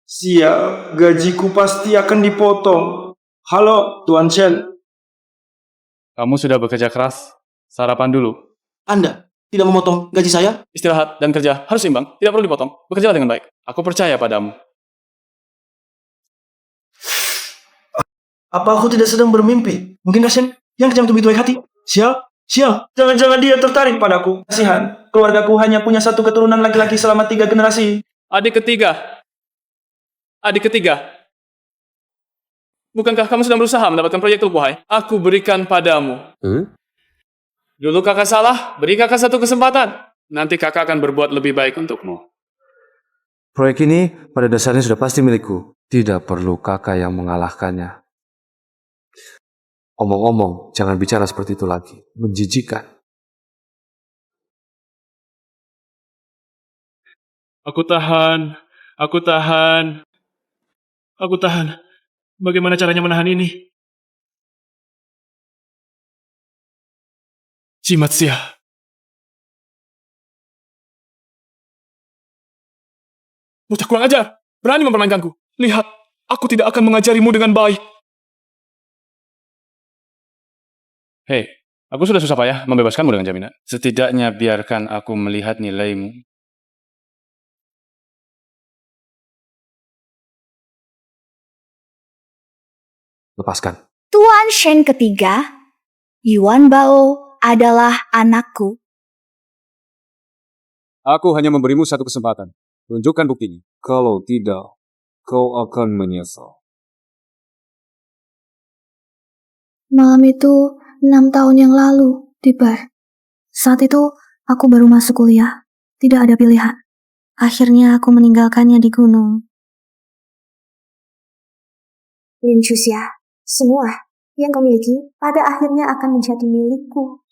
Sial, gajiku pasti akan dipotong. Halo, Tuan Shen. Kamu sudah bekerja keras. Sarapan dulu. Anda tidak memotong gaji saya? Istirahat dan kerja harus imbang. Tidak perlu dipotong. Bekerjalah dengan baik. Aku percaya padamu. Apa aku tidak sedang bermimpi? Mungkinkah Shen yang kejam tubuh baik hati? Sial. Jangan-jangan dia tertarik padaku. Kasihan, keluargaku hanya punya satu keturunan laki-laki selama 3 generasi. Adik ketiga. Bukankah kamu sedang berusaha mendapatkan proyek Teluk Wahai? Aku berikan padamu. Dulu kakak salah, beri kakak satu kesempatan. Nanti kakak akan berbuat lebih baik untukmu. Proyek ini pada dasarnya sudah pasti milikku. Tidak perlu kakak yang mengalahkannya. Omong-omong, jangan bicara seperti itu lagi. Menjijikan. Aku tahan. Bagaimana caranya menahan ini? Jimat Xia. Bocah kurang ajar, berani mempermainkanku. Lihat, aku tidak akan mengajarimu dengan baik. Hei, aku sudah susah payah membebaskanmu dengan jaminan. Setidaknya biarkan aku melihat nilaimu. Lepaskan. Tuan Shen ketiga, Yuan Bao adalah anakku. Aku hanya memberimu satu kesempatan. Tunjukkan buktinya. Kalau tidak, kau akan menyesal. Malam itu 6 tahun yang lalu di bar. Saat itu aku baru masuk kuliah. Tidak ada pilihan. Akhirnya aku meninggalkannya di gunung. Lin Chuxia, semua yang kau miliki pada akhirnya akan menjadi milikku.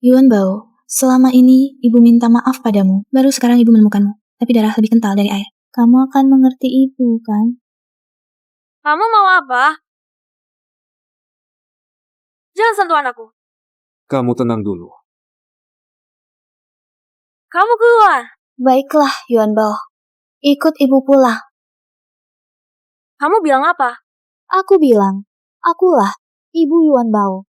Yuan Bao, selama ini ibu minta maaf padamu. Baru sekarang ibu menemukanmu. Tapi darah lebih kental dari air. Kamu akan mengerti itu, kan? Kamu mau apa? Jangan sentuh anakku. Kamu tenang dulu. Kamu keluar. Baiklah, Yuan Bao. Ikut ibu pulang. Kamu bilang apa? Aku bilang, akulah ibu Yuan Bao.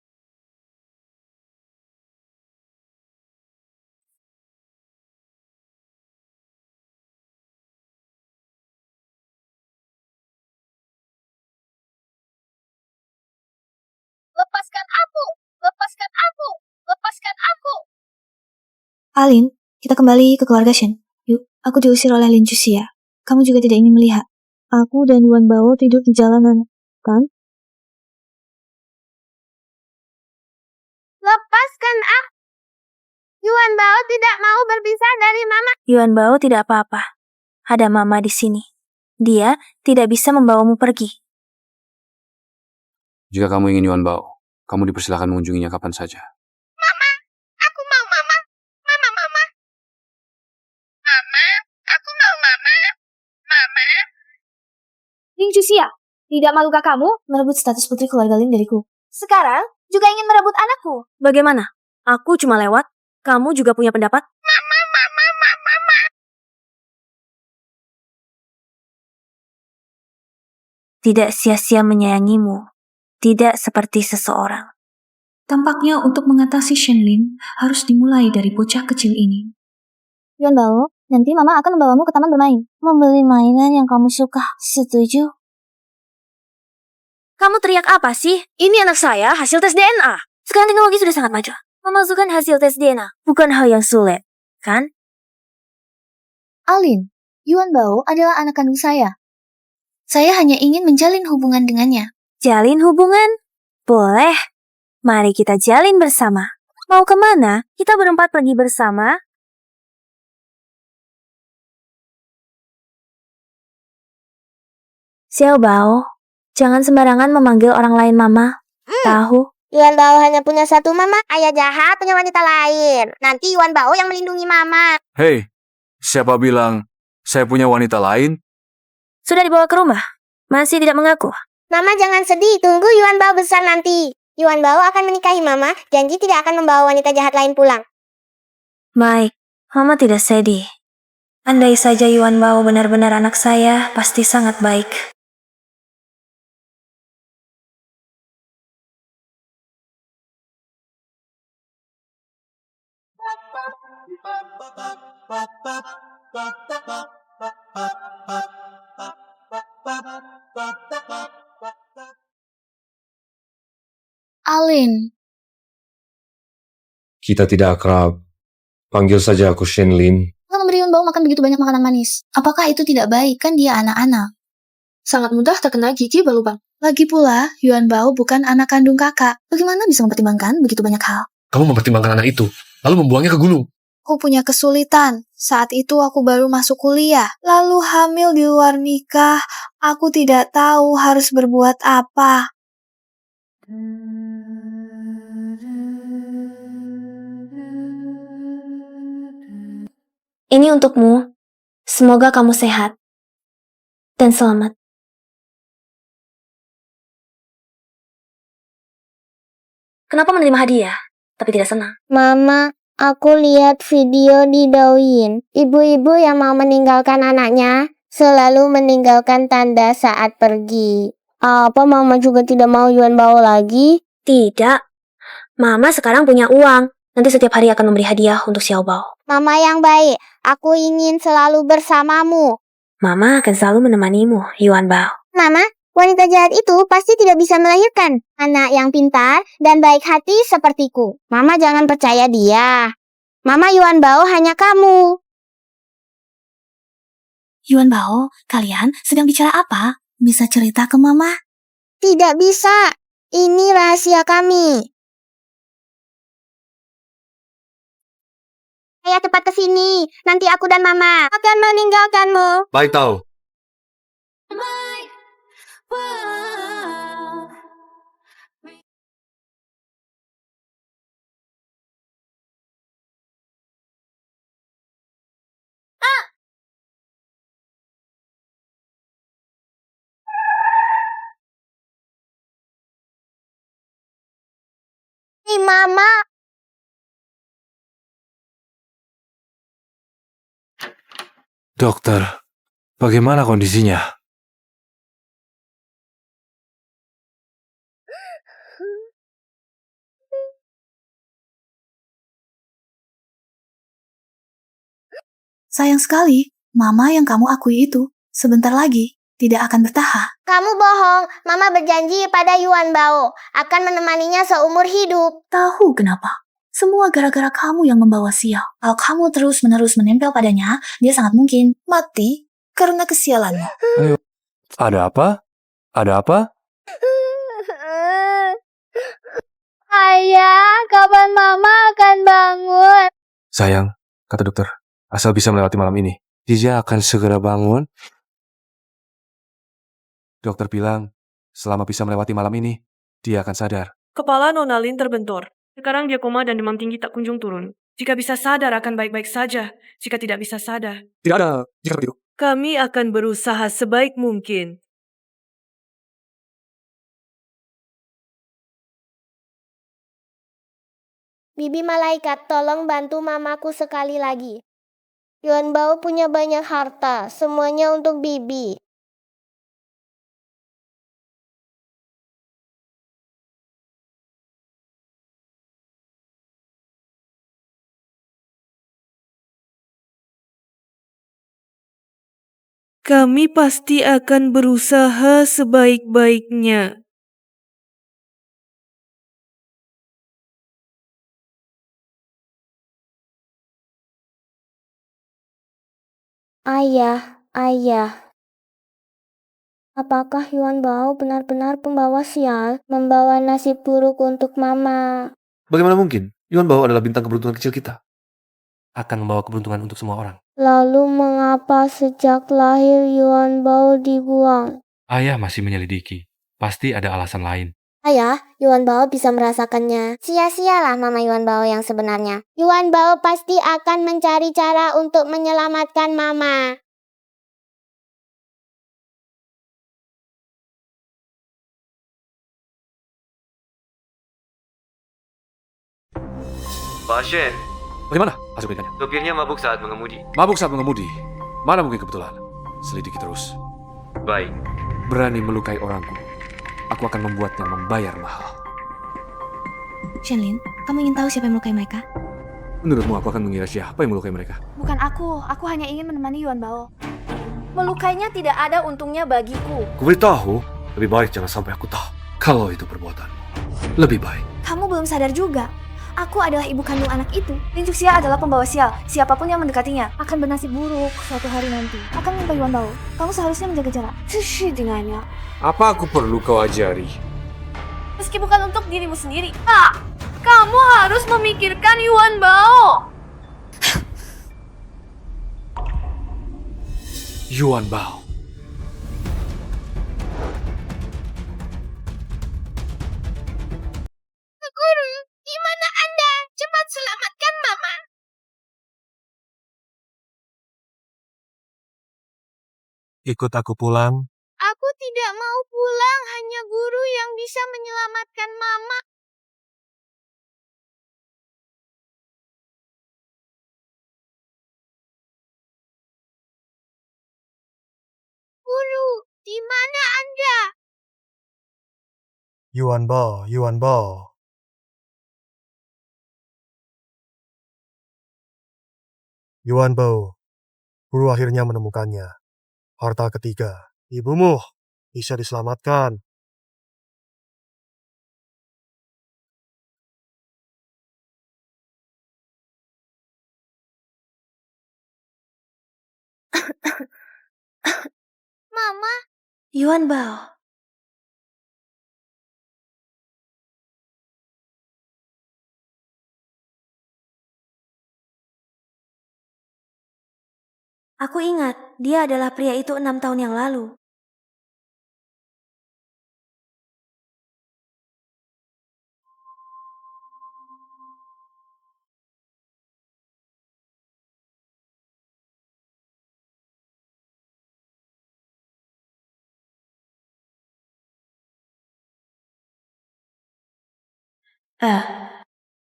Lepaskan aku! Lepaskan aku! Lepaskan aku! Alin, kita kembali ke keluarga Shen. Yuk, aku diusir oleh Lin Chuxia. Kamu juga tidak ingin melihat. Aku dan Yuan Bao tidur di jalanan, kan? Lepaskan aku! Yuan Bao tidak mau berpisah dari Mama. Yuan Bao tidak apa-apa. Ada Mama di sini. Dia tidak bisa membawamu pergi. Jika kamu ingin Yuan Bao, kamu dipersilakan mengunjunginya kapan saja. Mama, aku mau Mama. Mama, Mama. Mama, aku mau Mama. Mama. Lin Chuxia, tidak malukah kamu merebut status putri keluarga Lin dariku? Sekarang juga ingin merebut anakku. Bagaimana? Aku cuma lewat. Kamu juga punya pendapat? Mama, Mama, Mama, Mama. Tidak sia-sia menyayangimu. Tidak seperti seseorang. Tampaknya untuk mengatasi Shen Lin harus dimulai dari bocah kecil ini. Yuan Bao, nanti Mama akan membawamu ke taman bermain. Membeli mainan yang kamu suka. Setuju? Kamu teriak apa sih? Ini anak saya hasil tes DNA. Sekarang teknologi sudah sangat maju. Memasukkan hasil tes DNA bukan hal yang sulit, kan? Alin, Yuan Bao adalah anak kandung saya. Saya hanya ingin menjalin hubungan dengannya. Jalin hubungan? Boleh. Mari kita jalin bersama. Mau kemana? Kita berempat pergi bersama. Xiao Bao, jangan sembarangan memanggil orang lain Mama. Tahu? Yuan Bao hanya punya satu Mama. Ayah jahat punya wanita lain. Nanti Yuan Bao yang melindungi Mama. Hei, siapa bilang saya punya wanita lain? Sudah dibawa ke rumah? Masih tidak mengaku? Mama jangan sedih. Tunggu Yuan Bao besar nanti. Yuan Bao akan menikahi Mama. Janji tidak akan membawa wanita jahat lain pulang. Baik, Mama tidak sedih. Andai saja Yuan Bao benar-benar anak saya, pasti sangat baik. Alin, Kita tidak akrab. Panggil saja aku Shen Lin. kamu memberi Yuan Bao makan begitu banyak makanan manis. Apakah itu tidak baik? Kan dia anak-anak. Sangat mudah terkena gigi berlubang. Lagi pula, Yuan Bao bukan anak kandung kakak. Bagaimana bisa mempertimbangkan begitu banyak hal? Kamu mempertimbangkan anak itu, lalu membuangnya ke gunung. Aku punya kesulitan. Saat itu aku baru masuk kuliah. Lalu hamil di luar nikah. Aku tidak tahu harus berbuat apa. Ini untukmu. Semoga kamu sehat dan selamat. Kenapa menerima hadiah, tapi tidak senang? Mama, aku lihat video di Douyin. Ibu-ibu yang mau meninggalkan anaknya selalu meninggalkan tanda saat pergi. Apa Mama juga tidak mau Yuan Bao lagi? Tidak. Mama sekarang punya uang. Nanti setiap hari akan memberi hadiah untuk Xiao Bao. Mama yang baik, aku ingin selalu bersamamu. Mama akan selalu menemanimu, Yuan Bao. Mama, wanita jahat itu pasti tidak bisa melahirkan anak yang pintar dan baik hati sepertiku. Mama jangan percaya dia. Mama Yuan Bao hanya kamu. Yuan Bao, kalian sedang bicara apa? Bisa cerita ke Mama? Tidak bisa. Ini rahasia kami. Ayo cepat ke sini. Nanti aku dan Mama akan meninggalkanmu. Baik tahu. Hei Mama. Dokter, bagaimana kondisinya? Sayang sekali, Mama yang kamu akui itu sebentar lagi tidak akan bertahan. Kamu bohong. Mama berjanji pada Yuan Bao akan menemaninya seumur hidup. Tahu kenapa? Semua gara-gara kamu yang membawa sial. Kalau kamu terus-menerus menempel padanya, dia sangat mungkin mati karena kesialanmu. Ayo. Ada apa? Ada apa? Ayah, kapan Mama akan bangun? Sayang, kata dokter, asal bisa melewati malam ini, dia akan segera bangun. Dokter bilang, selama bisa melewati malam ini, dia akan sadar. Kepala Nona Lin terbentur. Sekarang dia koma dan demam tinggi tak kunjung turun. Jika bisa sadar akan baik-baik saja. Jika tidak bisa sadar, Tidak ada jika begitu. kami akan berusaha sebaik mungkin. Bibi malaikat, tolong bantu mamaku sekali lagi. Yuan Bao punya banyak harta, semuanya untuk Bibi. Kami pasti akan berusaha sebaik-baiknya. Ayah. Apakah Yuan Bao benar-benar pembawa sial, membawa nasib buruk untuk Mama? Bagaimana mungkin? Yuan Bao adalah bintang keberuntungan kecil kita. Akan membawa keberuntungan untuk semua orang. Lalu mengapa sejak lahir Yuan Bao dibuang? Ayah masih menyelidiki. Pasti ada alasan lain. Ayah, Yuan Bao bisa merasakannya. Sia-sialah Mama Yuan Bao yang sebenarnya. Yuan Bao pasti akan mencari cara untuk menyelamatkan Mama. Pak Shen. Bagaimana hasil pendidikannya? Sopirnya mabuk saat mengemudi. Mabuk saat mengemudi? Mana mungkin kebetulan? Selidiki terus. Baik. Berani melukai orangku, aku akan membuatnya membayar mahal. Shenlin, kamu ingin tahu siapa yang melukai mereka? Menurutmu aku akan mengira siapa yang melukai mereka? Bukan aku hanya ingin menemani Yuan Bao. Melukainya tidak ada untungnya bagiku. Ku beritahu, lebih baik jangan sampai aku tahu. Kalau itu perbuatanmu, lebih baik. Kamu belum sadar juga. Aku adalah ibu kandung anak itu. Lin Juxia adalah pembawa sial. Siapapun yang mendekatinya akan bernasib buruk suatu hari nanti. Akan menimpa Yuan Bao. Kamu seharusnya menjaga jarak. Sesuai dengannya. Apa aku perlu kau ajari? Meski bukan untuk dirimu sendiri. Kamu harus memikirkan Yuan Bao. Yuan Bao. Guru, di mana Anda? Cepat selamatkan Mama. Ikut aku pulang. Aku tidak mau pulang, hanya guru yang bisa menyelamatkan Mama. Di mana Anda? Yuan Bao, Yuan Bao. Yuan Bao, guru akhirnya menemukannya. Harta ketiga, ibumu bisa diselamatkan. Mama, Yuan Bao. Aku ingat, dia adalah pria itu 6 tahun yang lalu.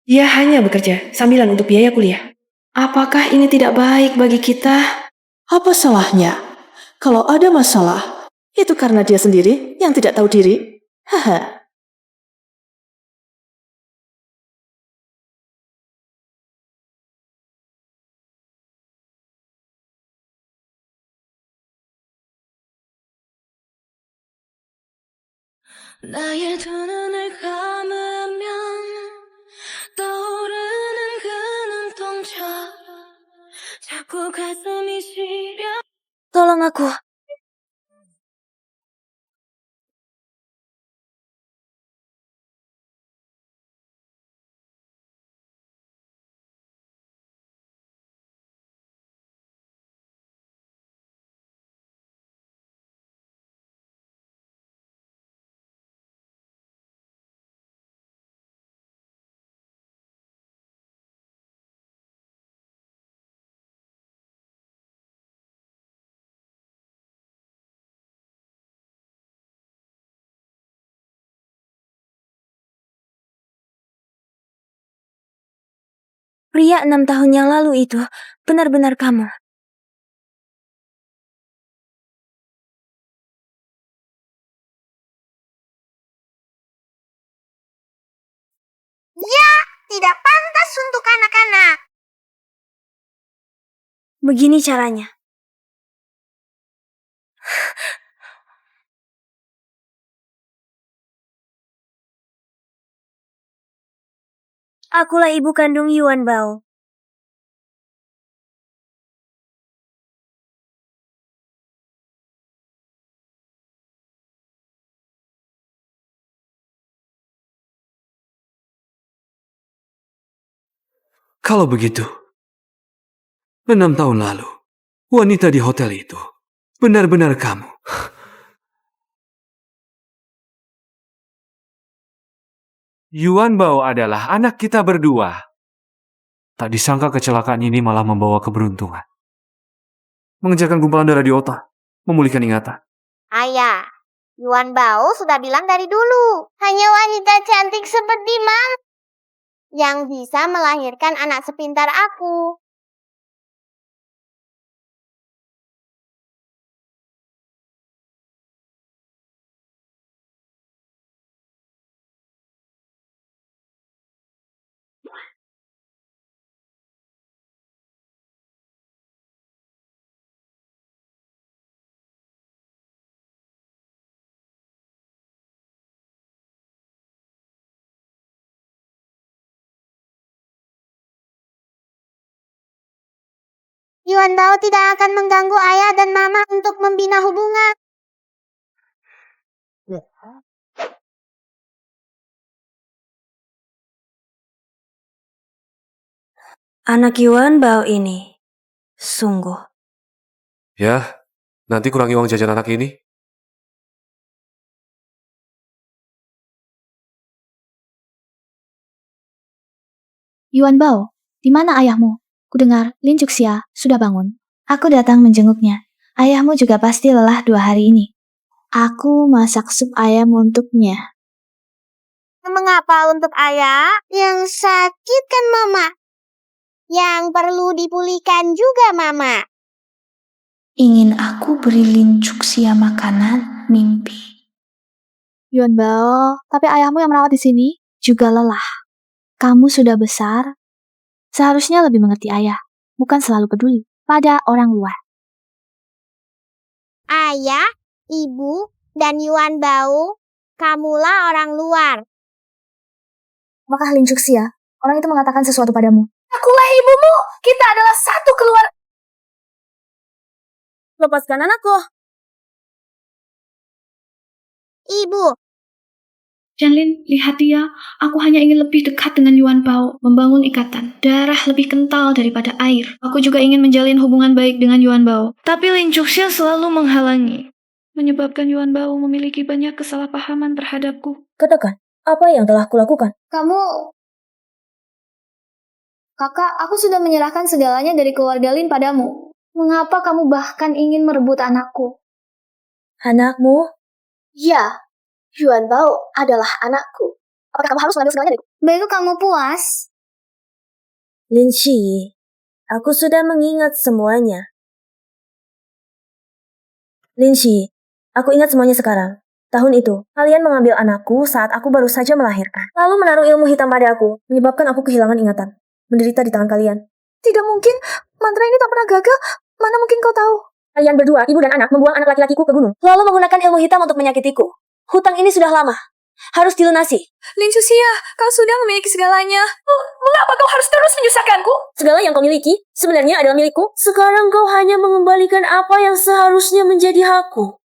Dia hanya bekerja sambilan untuk biaya kuliah. Apakah ini tidak baik bagi kita? Apa salahnya? Kalau ada masalah, itu karena dia sendiri yang tidak tahu diri. Haha. 나의 두 눈을 감으면 떠오르는 그 눈동자 자꾸 가슴이 시려. Tolong aku. Pria 6 tahun yang lalu itu benar-benar kamu. ya, tidak pantas untuk anak-anak. Begini caranya. Akulah ibu kandung Yuan Bao. Kalau begitu, 6 tahun lalu, wanita di hotel itu benar-benar kamu. Yuan Bao adalah anak kita berdua. Tak disangka kecelakaan ini malah membawa keberuntungan. Mengejarkan gumpalan darah di otak, memulihkan ingatan. Ayah, Yuan Bao sudah bilang dari dulu, hanya wanita cantik seperti Mam yang bisa melahirkan anak sepintar aku. Yuan Bao tidak akan mengganggu ayah dan mama untuk membina hubungan. Anak Yuan Bao ini sungguh. Ya, nanti kurangi uang jajan anak ini. Yuan Bao, di mana ayahmu? Kudengar Lin Juxia sudah bangun. Aku datang menjenguknya. Ayahmu juga pasti lelah 2 hari ini. Aku masak sup ayam untuknya. Mengapa untuk ayah? Yang sakit kan mama? Yang perlu dipulihkan juga mama. ingin aku beri Lin Juxia makanan mimpi. Yuan Bao, tapi ayahmu yang merawat di sini juga lelah. Kamu sudah besar, seharusnya lebih mengerti ayah, bukan selalu peduli pada orang luar. Ayah, ibu, dan Yuan Bao, kamulah orang luar. Apakah Lin Juxia, orang itu mengatakan sesuatu padamu? Akulah ibumu, kita adalah satu keluarga. Lepaskan anakku. Ibu, Janlin, lihat dia. Aku hanya ingin lebih dekat dengan Yuan Bao, membangun ikatan. Darah lebih kental daripada air. Aku juga ingin menjalin hubungan baik dengan Yuan Bao. Tapi Lin Juxia selalu menghalangi. Menyebabkan Yuan Bao memiliki banyak kesalahpahaman terhadapku. Katakan, apa yang telah kulakukan? Kakak, aku sudah menyerahkan segalanya dari keluarga Lin padamu. Mengapa kamu bahkan ingin merebut anakku? Anakmu? Ya, Yuan Bao adalah anakku. Apakah kamu harus mengambil segalanya dariku? Baru kamu puas? Lin Shi, aku sudah mengingat semuanya. Lin Shi, aku ingat semuanya sekarang. Tahun itu, kalian mengambil anakku saat aku baru saja melahirkan. Lalu menaruh ilmu hitam pada aku, menyebabkan aku kehilangan ingatan. Menderita di tangan kalian. Tidak mungkin, mantra ini tak pernah gagal. Mana mungkin kau tahu? Kalian berdua, ibu dan anak, membuang anak laki-lakiku ke gunung. Lalu menggunakan ilmu hitam untuk menyakitiku. Hutang ini sudah lama. Harus dilunasi. Lin Juxia, kau sudah memiliki segalanya. Mengapa kau harus terus menyusahkanku? Segala yang kau miliki, sebenarnya adalah milikku. Sekarang kau hanya mengembalikan apa yang seharusnya menjadi hakku.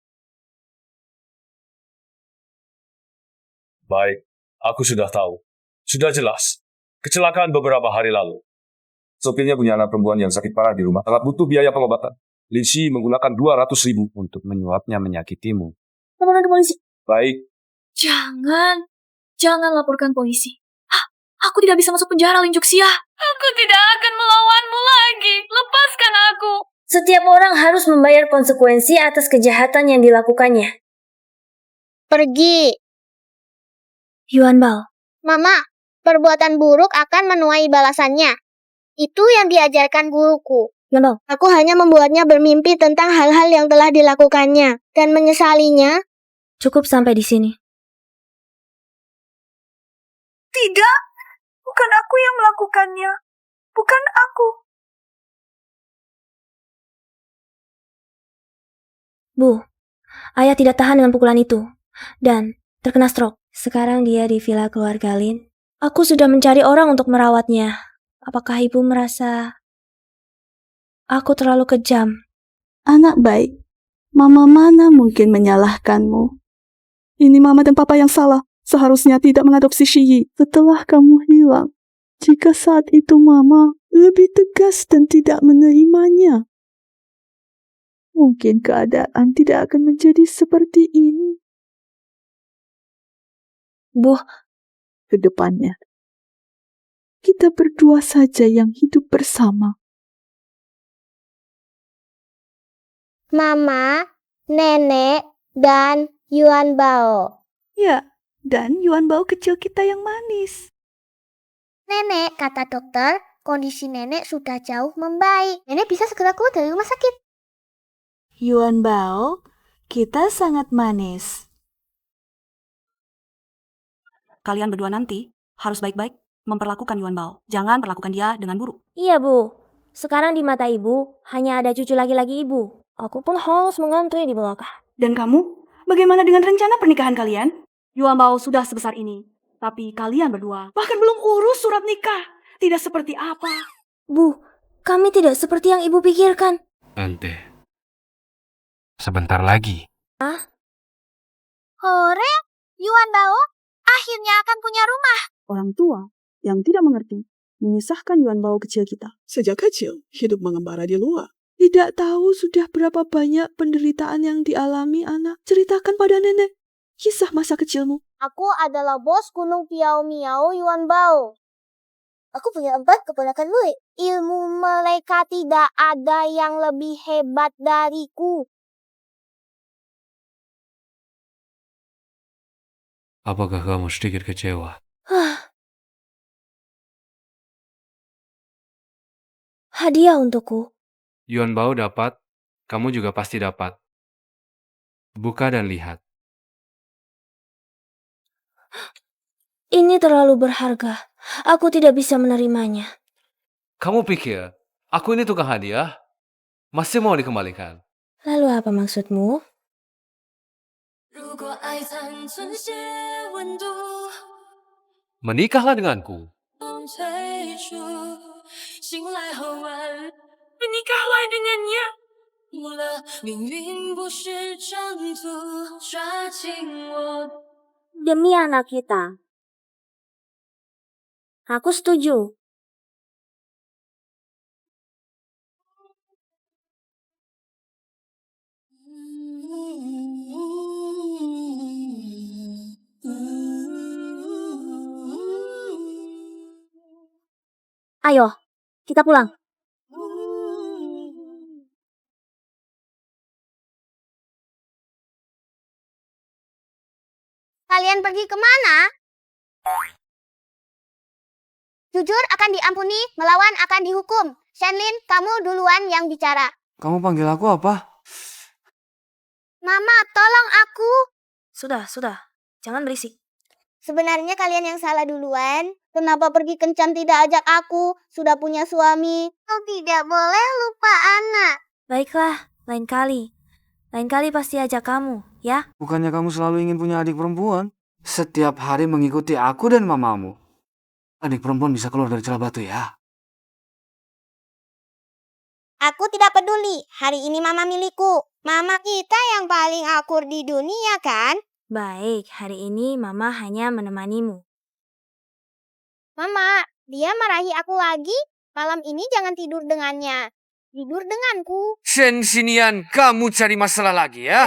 Baik, aku sudah tahu. Sudah jelas. Kecelakaan beberapa hari lalu. Sopirnya punya anak perempuan yang sakit parah di rumah. Sangat butuh biaya pengobatan. Lin Shi menggunakan 200.000 untuk menyuapnya menyakitimu. Laporan ke polisi. Baik, Jangan laporkan polisi. Aku tidak bisa masuk penjara, Lin Juxia. Aku tidak akan melawanmu lagi. Lepaskan aku. Setiap orang harus membayar konsekuensi atas kejahatan yang dilakukannya. pergi. Yuan Bao. Mama, perbuatan buruk akan menuai balasannya. Itu yang diajarkan guruku. Yuan Bao. Aku hanya membuatnya bermimpi tentang hal-hal yang telah dilakukannya dan menyesalinya. Cukup sampai di sini. Tidak, bukan aku yang melakukannya. Bukan aku. Bu, ayah tidak tahan dengan pukulan itu. Dan terkena stroke. Sekarang dia di villa keluarga Lin. Aku sudah mencari orang untuk merawatnya. Apakah ibu merasa aku terlalu kejam? Anak baik, mama mana mungkin menyalahkanmu? Ini mama dan papa yang salah. Seharusnya tidak mengadopsi Shiyi setelah kamu hilang. Jika saat itu mama lebih tegas dan tidak menerimanya, mungkin keadaan tidak akan menjadi seperti ini. Bu, kedepannya, kita berdua saja yang hidup bersama. Mama, Nenek, dan Yuan Bao. Ya, dan Yuan Bao kecil kita yang manis. Nenek, kata dokter, kondisi nenek sudah jauh membaik. Nenek bisa segera keluar dari rumah sakit. Yuan Bao, kita sangat manis. Kalian berdua nanti harus baik-baik memperlakukan Yuan Bao. Jangan perlakukan dia dengan buruk. Iya, Bu. Sekarang di mata ibu, hanya ada cucu laki-laki ibu. Aku pun harus mengantri di belakang. Dan kamu, bagaimana dengan rencana pernikahan kalian? Yuan Bao sudah sebesar ini. Tapi kalian berdua bahkan belum urus surat nikah. Tidak seperti apa. Bu, kami tidak seperti yang ibu pikirkan. Ante. Sebentar lagi. Hore, Yuan Bao akhirnya akan punya rumah. Orang tua yang tidak mengerti menyusahkan Yuan Bao kecil kita. Sejak kecil, hidup mengembara di luar. Tidak tahu sudah berapa banyak penderitaan yang dialami anak. Ceritakan pada nenek kisah masa kecilmu. Aku adalah bos Gunung Piao Miao Yuan Bao. Aku punya 4 keponakan murid. Ilmu mereka tidak ada yang lebih hebat dariku. Apakah kamu sedikit kecewa? Hadiah untukku. Yuan Bao dapat kamu juga pasti dapat. Buka dan lihat. Ini terlalu berharga. Aku tidak bisa menerimanya. Kamu pikir, aku ini tukang hadiah? Masih mau dikembalikan? Lalu apa maksudmu? Menikahlah denganku. Menikahlah dengannya. Demi anak kita. Aku setuju. Ayo, kita pulang. Kalian pergi kemana? Jujur akan diampuni, melawan akan dihukum. Shenlin, kamu duluan yang bicara. Kamu panggil aku apa? Mama, tolong aku. Sudah. Jangan berisik. Sebenarnya kalian yang salah duluan. Kenapa pergi kencan tidak ajak aku? Sudah punya suami. Kau tidak boleh lupa anak. Baiklah, lain kali. Lain kali pasti ajak kamu, ya? Bukannya kamu selalu ingin punya adik perempuan? Setiap hari mengikuti aku dan mamamu. Adik perempuan bisa keluar dari celah batu ya. Aku tidak peduli. Hari ini mama milikku. Mama kita yang paling akur di dunia kan? Baik, hari ini Mama hanya menemanimu. Mama, dia marahi aku lagi. Malam ini jangan tidur dengannya. Tidur denganku. Shen Xinian, kamu cari masalah lagi ya?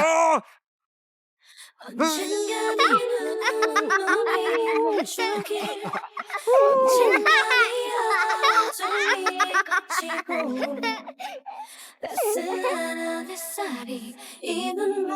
따스한 햇살이 입은